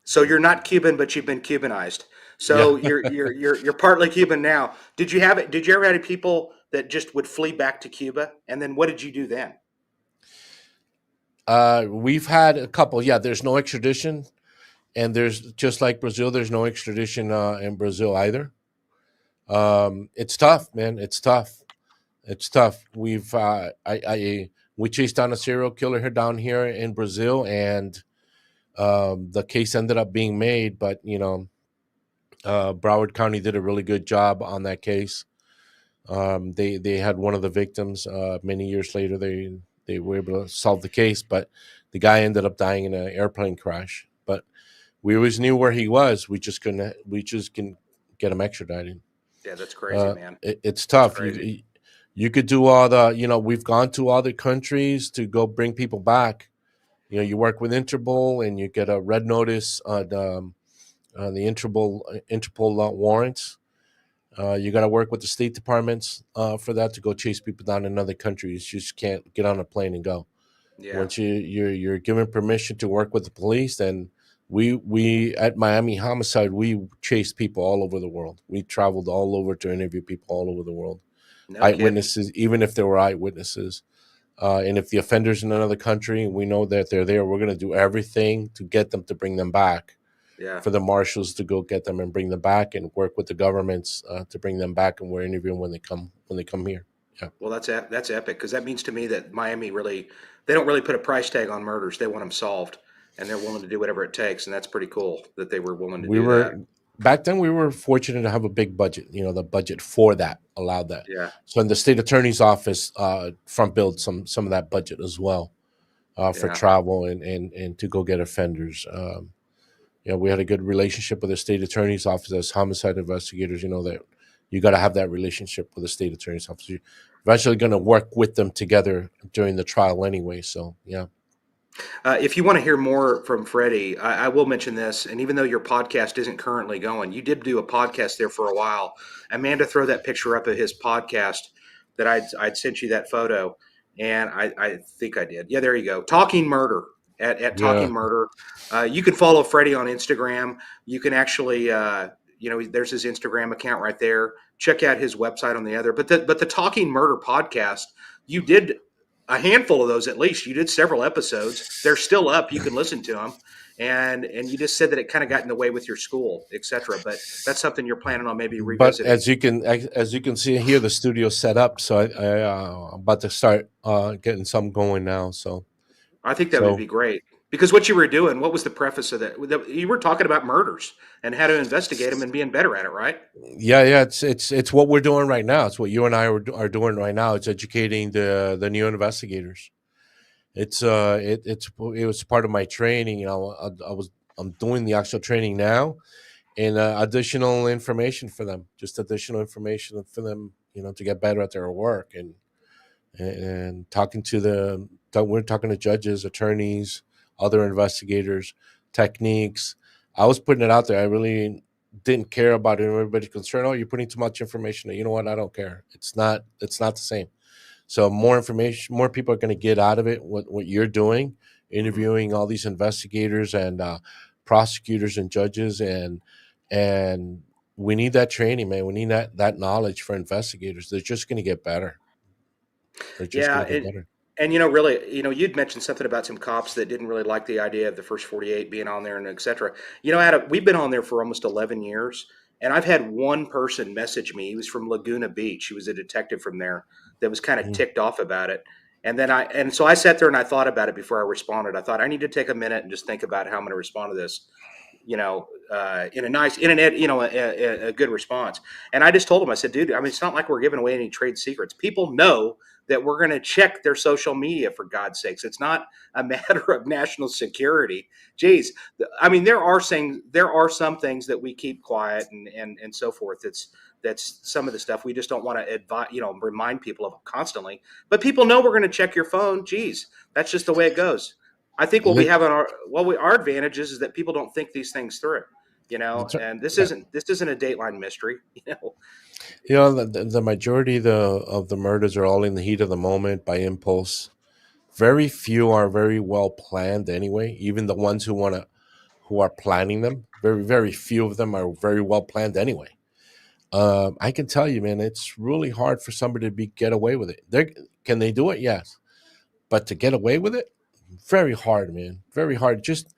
So you're not Cuban, but you've been Cubanized. So Yeah. you're partly Cuban now. Did you ever have any people that just would flee back to Cuba? And then what did you do then? We've had a couple. Yeah, there's no extradition, and there's, just like Brazil, there's no extradition in Brazil either. It's tough, man. It's tough. It's tough. We chased down a serial killer here down here in Brazil, and the case ended up being made, but Broward County did a really good job on that case. They had one of the victims. Many years later, they were able to solve the case, but the guy ended up dying in an airplane crash. But we always knew where he was. We just couldn't get him extradited. Yeah, that's crazy, man. It's tough. You could do all the, we've gone to other countries to go bring people back. You work with Interpol, and you get a red notice on the Interpol warrants. You got to work with the State Departments for that, to go chase people down in other countries. You just can't get on a plane and go. Yeah. Once you're given permission to work with the police, then we at Miami Homicide, we chased people all over the world. We traveled all over to interview people all over the world. No eyewitnesses, kidding. even if there were eyewitnesses. And if the offender's in another country, we know that they're there, we're going to do everything to get them, to bring them back. Yeah. For the marshals to go get them and bring them back, and work with the governments to bring them back, and we're interviewing when they come here. Yeah. Well, that's epic, because that means to me that Miami they don't really put a price tag on murders. They want them solved, and they're willing to do whatever it takes, and that's pretty cool that they were willing to do that. Back then, we were fortunate to have a big budget. The budget for that allowed that. Yeah. So in the state attorney's office, front billed some of that budget as well for travel and to go get offenders. We had a good relationship with the state attorney's office as homicide investigators. That you got to have that relationship with the state attorney's office. You're eventually going to work with them together during the trial anyway. So, yeah. If you want to hear more from Freddy, I will mention this. And even though your podcast isn't currently going, you did do a podcast there for a while. Amanda, throw that picture up of his podcast that I'd sent you that photo. And I think I did. Yeah, there you go. Talking Murder at Talking Murder. You can follow Freddy on Instagram. You can actually, there's his Instagram account right there. Check out his website on the other. But the Talking Murder podcast, you did a handful of those at least. You did several episodes. They're still up. You can listen to them. And you just said that it kind of got in the way with your school, et cetera. But that's something you're planning on maybe revisiting. But as you can see here, the studio's set up. So I'm about to start getting some going now. So I think that would be great. Because what you were doing, what was the preface of that? You were talking about murders and how to investigate them and being better at it, right? Yeah. It's what we're doing right now. It's what you and I are doing right now. It's educating the new investigators. It was part of my training. I'm doing the actual training now, and additional information for them. Just additional information for them, to get better at their work, and talking to we're talking to judges, attorneys, other investigators, techniques. I was putting it out there. I really didn't care about it. Everybody's concerned. Oh, you're putting too much information. You know what? I don't care. It's not the same. So more information, more people are going to get out of it. What you're doing, interviewing all these investigators and prosecutors and judges, and we need that training, man. We need that knowledge for investigators. They're just going to get better. They're just going to get better. And, really, you'd mentioned something about some cops that didn't really like the idea of the first 48 being on there and et cetera. Adam, we've been on there for almost 11 years. And I've had one person message me. He was from Laguna Beach. He was a detective from there that was kind of Mhm. ticked off about it. And so I sat there and I thought about it before I responded. I thought I need to take a minute and just think about how I'm going to respond to this, in a nice, a good response. And I just told him, I said, dude, I mean, it's not like we're giving away any trade secrets. People know that we're going to check their social media, for God's sakes. It's not a matter of national security. Geez, I mean, there are some things that we keep quiet and so forth. That's some of the stuff we just don't want to remind people of constantly. But people know we're going to check your phone. Geez, that's just the way it goes. I think what we Lit- have our advantage is that people don't think these things through, that's right. and this Yeah. isn't a Dateline mystery, The majority of the murders are all in the heat of the moment by impulse. Very few are very well planned anyway. Even the ones who are planning them, very few of them are very well planned anyway. I can tell you, man, it's really hard for somebody to get away with it. Can they do it? Yes, but to get away with it, very hard, man. Very hard. Just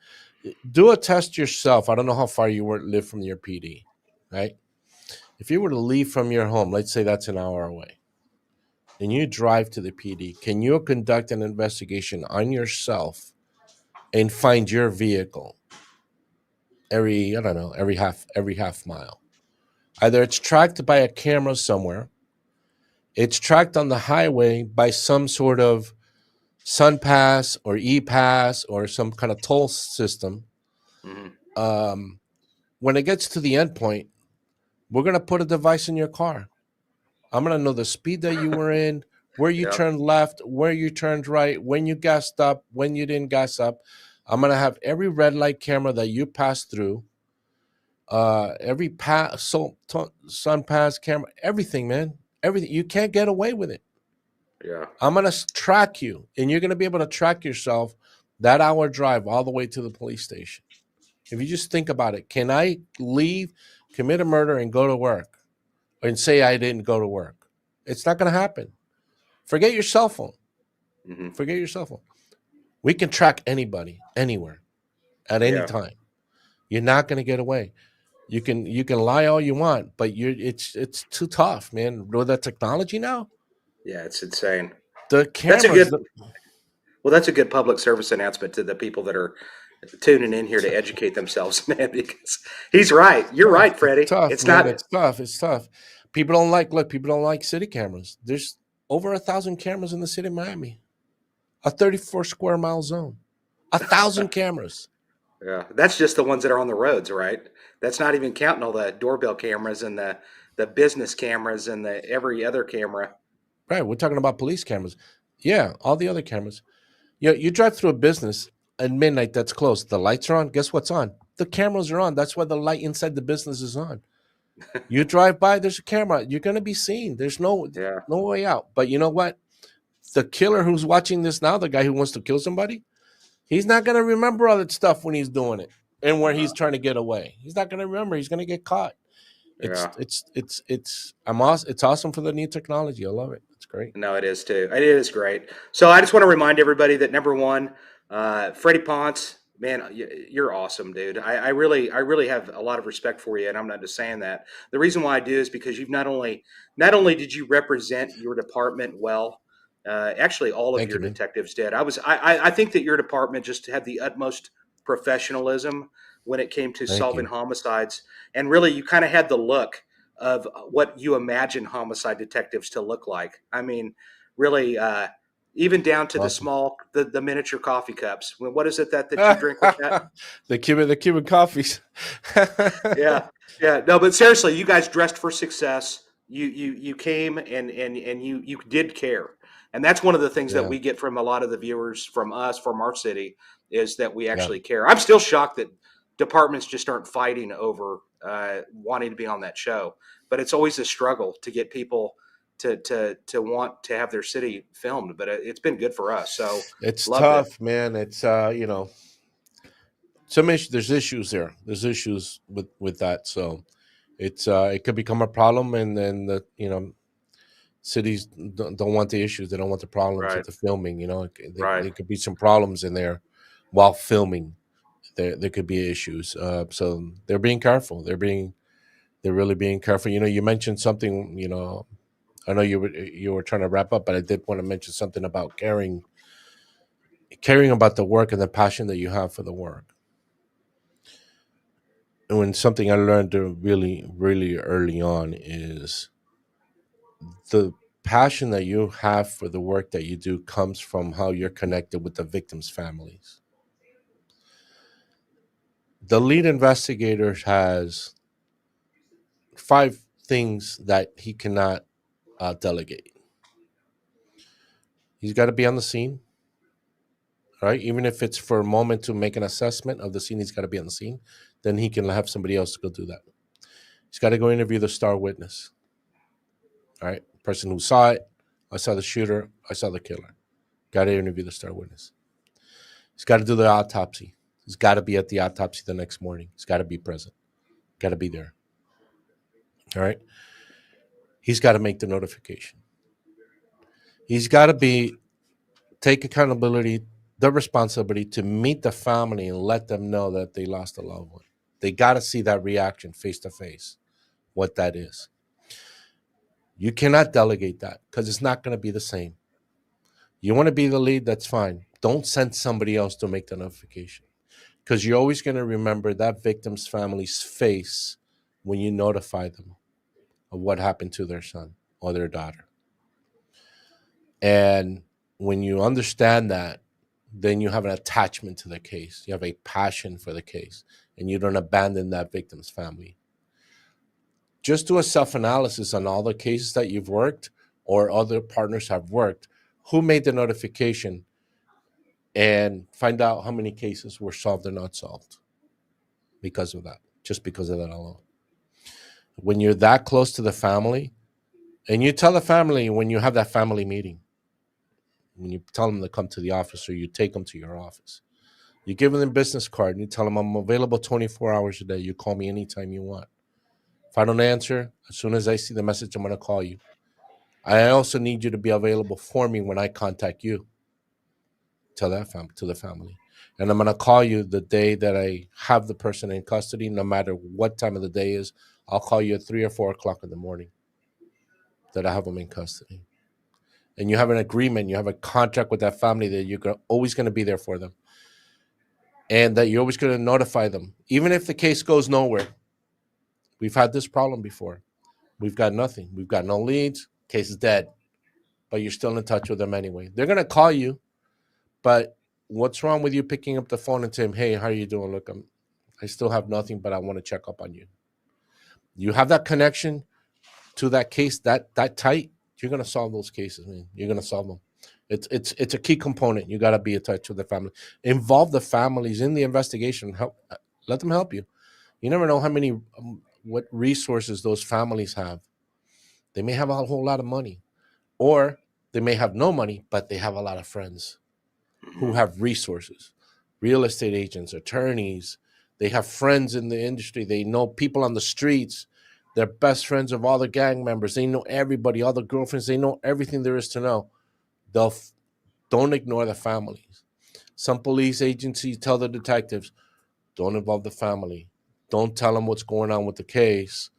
do a test yourself. I don't know how far you live from your PD, right? If you were to leave from your home, let's say that's an hour away, and you drive to the PD, can you conduct an investigation on yourself and find your vehicle every, I don't know, every half mile? Either it's tracked by a camera somewhere, it's tracked on the highway by some sort of Sun Pass or E Pass or some kind of toll system. hmm Um, when it gets to the end point, we're gonna put a device in your car. I'm gonna know the speed that you were in, where you yeah, turned left, where you turned right, when you gassed up, when you didn't gas up. I'm gonna have every red light camera that you passed through, every sun pass camera, everything, man, everything. You can't get away with it. yeah, I'm gonna track you, and you're gonna be able to track yourself that hour drive all the way to the police station. If you just think about it, can I leave, commit a murder, and go to work, and say I didn't go to work? It's not gonna happen. Forget your cell phone. hmm Forget your cell phone. We can track anybody, anywhere, at any yeah, time. You're not gonna get away. You can lie all you want, but it's too tough, man. With that technology now, yeah. It's insane. the That's a cameras. good. Well, that's a good public service announcement to the people that are tuning in here to educate themselves, man. Because he's right. You're Tough. right, It's Freddie. tough, It's man. not. It's tough. It's tough. People don't like look. People don't like city cameras. There's over 1,000 cameras in the city of Miami, a 34 square mile zone, 1,000 cameras. Yeah, that's just the ones that are on the roads, right? That's not even counting all the doorbell cameras and the business cameras and the every other camera. Right. We're talking about police cameras. Yeah, all the other cameras. You drive through a business at midnight that's closed. The lights are on. Guess what's on? The cameras are on. That's why the light inside the business is on. You drive by, there's a camera. You're gonna be seen. There's Yeah, no way out. But you know what? The killer who's watching this now, the guy who wants to kill somebody, he's not gonna remember all that stuff when he's doing it and where uh, he's trying to get away. He's not gonna remember. He's gonna get caught. It's yeah. it's it's it's I'm awesome. It's awesome for the new technology. I love it. It's great. No, it is too. It is great. So I just want to remind everybody that number one, Freddie Ponce, man, you're awesome, dude. I really have a lot of respect for you, and I'm not just saying that. The reason why I do is because you've not only did you represent your department well, actually all of Thank your you, man. detectives did. I think that your department just had the utmost professionalism when it came to Thank solving you. homicides, and really you kind of had the look of what you imagine homicide detectives to look like. I mean, really, even down to Awesome. the miniature coffee cups. What is it that you drink with that? the Cuban coffees. Yeah, yeah. No, but seriously, you guys dressed for success. You came and you did care, and that's one of the things that Yeah, we get from a lot of the viewers from us from our city is that we yeah. actually care. I'm still shocked that departments just aren't fighting over wanting to be on that show, but it's always a struggle to get people to want to have their city filmed. But it's been good for us, so It's loved it. tough, man. It's there's issues there. There's issues with that. So it could become a problem, and then cities don't want the issues. They don't want the problems at Right, the filming. right. There could be some problems in there while filming. There could be issues. So they're being careful. They're really being careful. You mentioned something. I know you were trying to wrap up, but I did want to mention something about caring about the work and the passion that you have for the work. And when something I learned really, really early on is the passion that you have for the work that you do comes from how you're connected with the victims' families. The lead investigator has 5 things that he cannot delegate. He's got to be on the scene, right? Even if it's for a moment to make an assessment of the scene, he's got to be on the scene. Then he can have somebody else to go do that. He's got to go interview the star witness, all right? Person who saw it. I saw the shooter. I saw the killer. Got to interview the star witness. He's got to do the autopsy. He's got to be at the autopsy the next morning. He's got to be present. Got to be there. All right. He's got to make the notification. He's got to take accountability, the responsibility to meet the family and let them know that they lost a loved one. They got to see that reaction face to face, what that is. You cannot delegate that because it's not going to be the same. You want to be the lead, that's fine. Don't send somebody else to make the notification because you're always going to remember that victim's family's face when you notify them of what happened to their son or their daughter. And when you understand that, then you have an attachment to the case. You have a passion for the case, and you don't abandon that victim's family. Just do a self-analysis on all the cases that you've worked or other partners have worked. Who made the notification? And find out how many cases were solved or not solved because of that, just because of that alone. When you're that close to the family, and you tell the family when you have that family meeting, when you tell them to come to the office or you take them to your office, you give them a business card and you tell them I'm available 24 hours a day. You call me anytime you want. If I don't answer, as soon as I see the message, I'm going to call you. I also need you to be available for me when I contact you. Tell that to the family. And I'm going to call you the day that I have the person in custody, no matter what time of the day is. I'll call you at 3 or 4 o'clock in the morning that I have them in custody. And you have an agreement, you have a contract with that family that you're always going to be there for them. And that you're always going to notify them. Even if the case goes nowhere. We've had this problem before. We've got nothing. We've got no leads. Case is dead. But you're still in touch with them anyway. They're going to call you. But what's wrong with you picking up the phone and saying, hey, how are you doing? Look, I still have nothing, but I want to check up on you. You have that connection to that case that tight, you're going to solve those cases, man. You're going to solve them. It's a key component. You got to be in touch with the family. Involve the families in the investigation. Let them help you. You never know how many what resources those families have. They may have a whole lot of money, or they may have no money, but they have a lot of friends who have resources, real estate agents, attorneys. They have friends in the industry. They know people on the streets. They're best friends of all the gang members. They know everybody, all the girlfriends. They know everything there is to know. Don't ignore the families. Some police agencies tell the detectives, don't involve the family. Don't tell them what's going on with the case.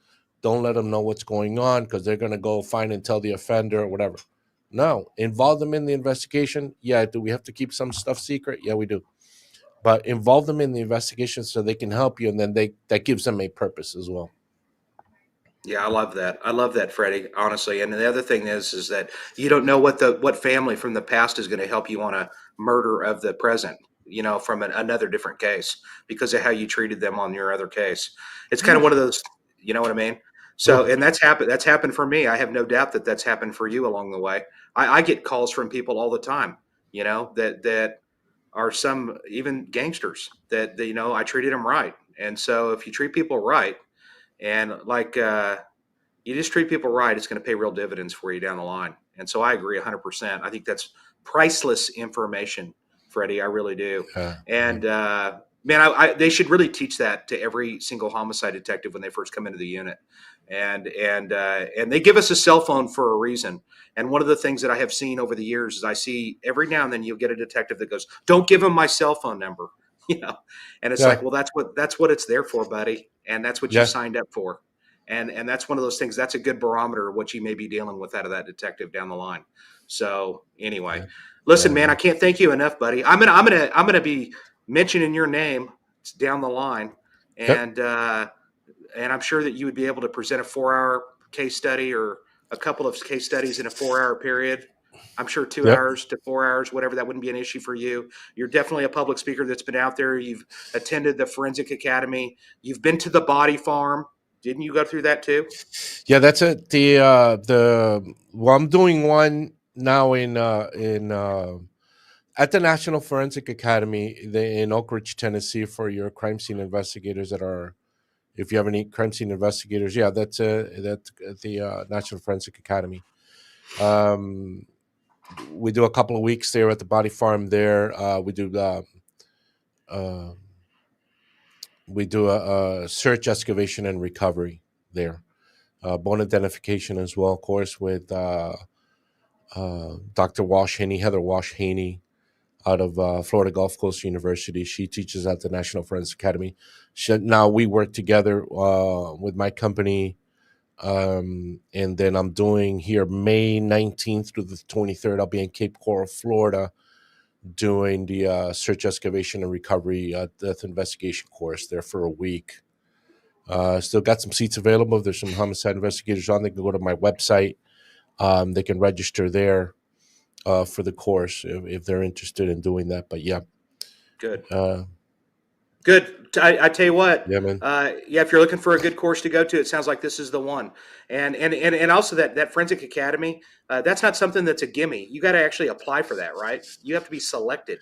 Don't let them know what's going on because they're going to go find and tell the offender or whatever. No, involve them in the investigation. Yeah, do we have to keep some stuff secret? Yeah, we do. But involve them in the investigation so they can help you, and then that gives them a purpose as well. Yeah, I love that. I love that, Freddie, honestly. And the other thing is that you don't know what family from the past is going to help you on a murder of the present, from another different case because of how you treated them on your other case. It's kind of one of those, you know what I mean? So, and that's happened. That's happened for me. I have no doubt that that's happened for you along the way. I get calls from people all the time, that are some even gangsters that I treated them right. And so if you treat people right, and you just treat people right, it's going to pay real dividends for you down the line. And so I agree 100%. I think that's priceless information, Freddie. I really do. And man, they should really teach that to every single homicide detective when they first come into the unit. And they give us a cell phone for a reason. And one of the things that I have seen over the years is I see every now and then you'll get a detective that goes, "Don't give him my cell phone number." And it's like, well, that's what it's there for, buddy. And that's what you signed up for. And that's one of those things. That's a good barometer of what you may be dealing with out of that detective down the line. So anyway, listen, man, I can't thank you enough, buddy. I'm gonna be mentioning your name down the line, and I'm sure that you would be able to present a 4-hour case study or a couple of case studies in a 4-hour period. I'm sure 2 hours to 4 hours, whatever, that wouldn't be an issue for you. You're definitely a public speaker that's been out there. You've attended the Forensic Academy. You've been to the body farm. Didn't you go through that too? Yeah, that's it. Well, I'm doing one now in at the National Forensic Academy in Oak Ridge, Tennessee, for your crime scene investigators that are. If you have any crime scene investigators, yeah, that's at the National Forensic Academy. We do a couple of weeks there at the body farm. There, we do a search, excavation, and recovery there. Bone identification as well, of course, with Dr. Heather Walsh Haney, out of Florida Gulf Coast University. She teaches at the National Forensic Academy. Now we work together with my company, and then I'm doing here May 19th through the 23rd. I'll be in Cape Coral, Florida, doing the search, excavation, and recovery death investigation course there for a week. Still got some seats available. There's some homicide investigators on. They can go to my website. They can register there for the course if they're interested in doing that. But yeah, good. Good. I tell you what. Yeah, man. If you're looking for a good course to go to, it sounds like this is the one. And also that Forensic Academy, that's not something that's a gimme. You got to actually apply for that, right? You have to be selected.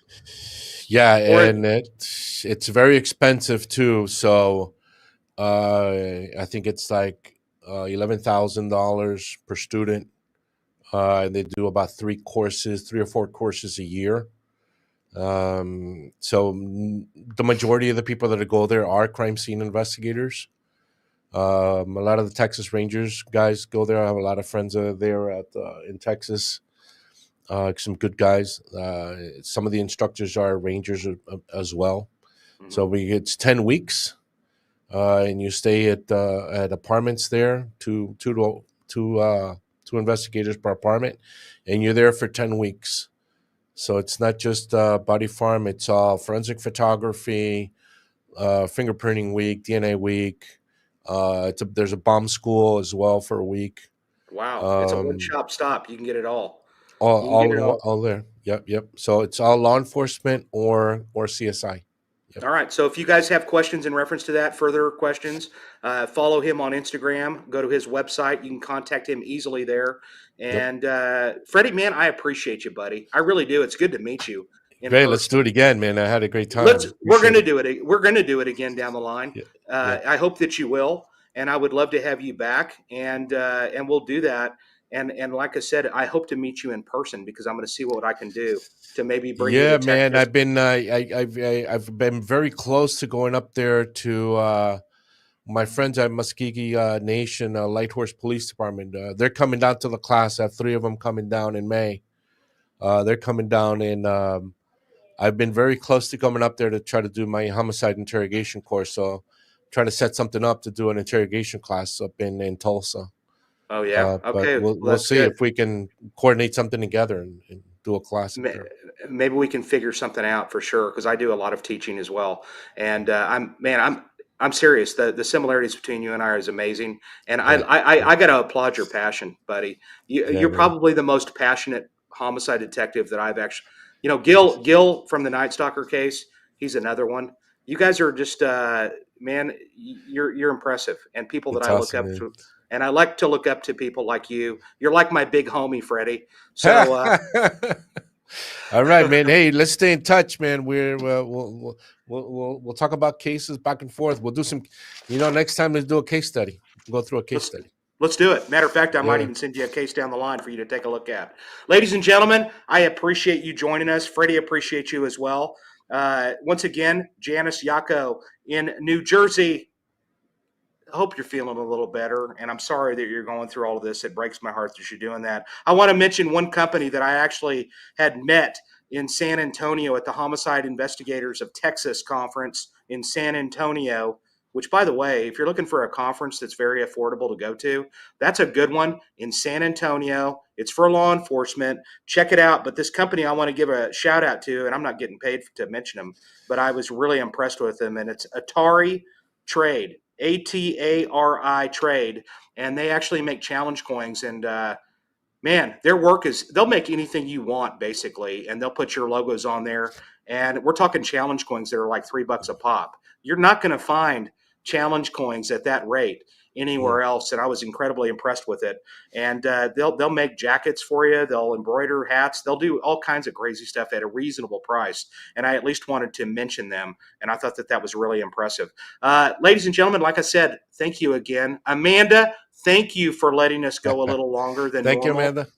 Yeah, and it's very expensive too. So I think it's like $11,000 per student. And they do about 3 or 4 courses a year. So the majority of the people that go there are crime scene investigators. A lot of the Texas Rangers guys go there. I have a lot of friends there in Texas. Some good guys. Some of the instructors are Rangers as well. Mm-hmm. So it's 10 weeks, and you stay at apartments there. Two investigators per apartment, and you're there for 10 weeks. So it's not just body farm; it's all forensic photography, fingerprinting week, DNA week. There's a bomb school as well for a week. Wow, it's a one-stop stop. You can get it all. All there. Yep. So it's all law enforcement or CSI. Yep. All right. So if you guys have questions in reference to that, further questions, follow him on Instagram. Go to his website. You can contact him easily there. And Freddy, man, I appreciate you, buddy. I really do. It's good to meet you. Great. Let's do it again, man. I had a great time. We're going to do it. We're going to do it again down the line. I hope that you will. And I would love to have you back. And we'll do that. And like I said, I hope to meet you in person because I'm going to see what I can do to maybe bring you. Yeah, man. I've been I've been very close to going up there to my friends at Muskegee Nation Light Horse Police Department. They're coming down to the class. I have 3 of them coming down in May. They're coming down, and I've been very close to coming up there to try to do my homicide interrogation course. So try to set something up to do an interrogation class up in Tulsa. Oh yeah. Okay. But we'll see if we can coordinate something together and do a class. Maybe we can figure something out for sure. Cause I do a lot of teaching as well. And I'm serious. The similarities between you and I is amazing. And I got to applaud your passion, buddy. You're probably the most passionate homicide detective that I've actually, Gil from the Night Stalker case. He's another one. You guys are just, man, you're impressive and people that I look up to. And I like to look up to people like you. You're like my big homie, Freddy. So, all right, man. Hey, let's stay in touch, man. We'll talk about cases back and forth. We'll do some, next time let's do a case study. We'll go through a case study. Let's do it. Matter of fact, I might even send you a case down the line for you to take a look at. Ladies and gentlemen, I appreciate you joining us. Freddie, appreciate you as well. Once again, Janice Yako in New Jersey. I hope you're feeling a little better, and I'm sorry that you're going through all of this. It breaks my heart that you're doing that. I want to mention one company that I actually had met in San Antonio at the Homicide Investigators of Texas conference in San Antonio. which, by the way, if you're looking for a conference that's very affordable to go to, that's a good one in San Antonio. It's for law enforcement. Check it out. But this company I want to give a shout out to, and I'm not getting paid to mention them, but I was really impressed with them, and it's Atari Trade, ATARI Trade, and they actually make challenge coins. And man, their work is, they'll make anything you want basically, and they'll put your logos on there. And we're talking challenge coins that are like $3 a pop. You're not going to find challenge coins at that rate anywhere else, and I was incredibly impressed with it. And they'll make jackets for you, they'll embroider hats, they'll do all kinds of crazy stuff at a reasonable price. And I at least wanted to mention them, and I thought that was really impressive. Ladies and gentlemen, like I said, thank you again. Amanda, thank you for letting us go a little longer than Thank normal. you, Amanda.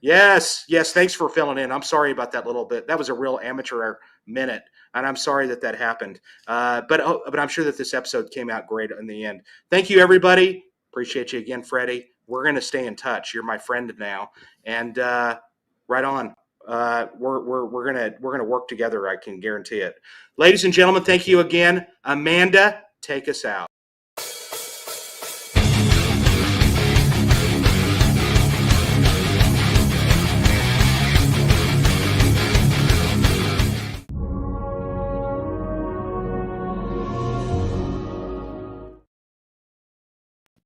Yes, thanks for filling in. I'm sorry about that little bit. That was a real amateur minute, and I'm sorry that happened. But I'm sure that this episode came out great in the end. Thank you, everybody. Appreciate you again, Freddy. We're going to stay in touch. You're my friend now, and right on. We're gonna work together. I can guarantee it. Ladies and gentlemen, thank you again. Amanda, take us out.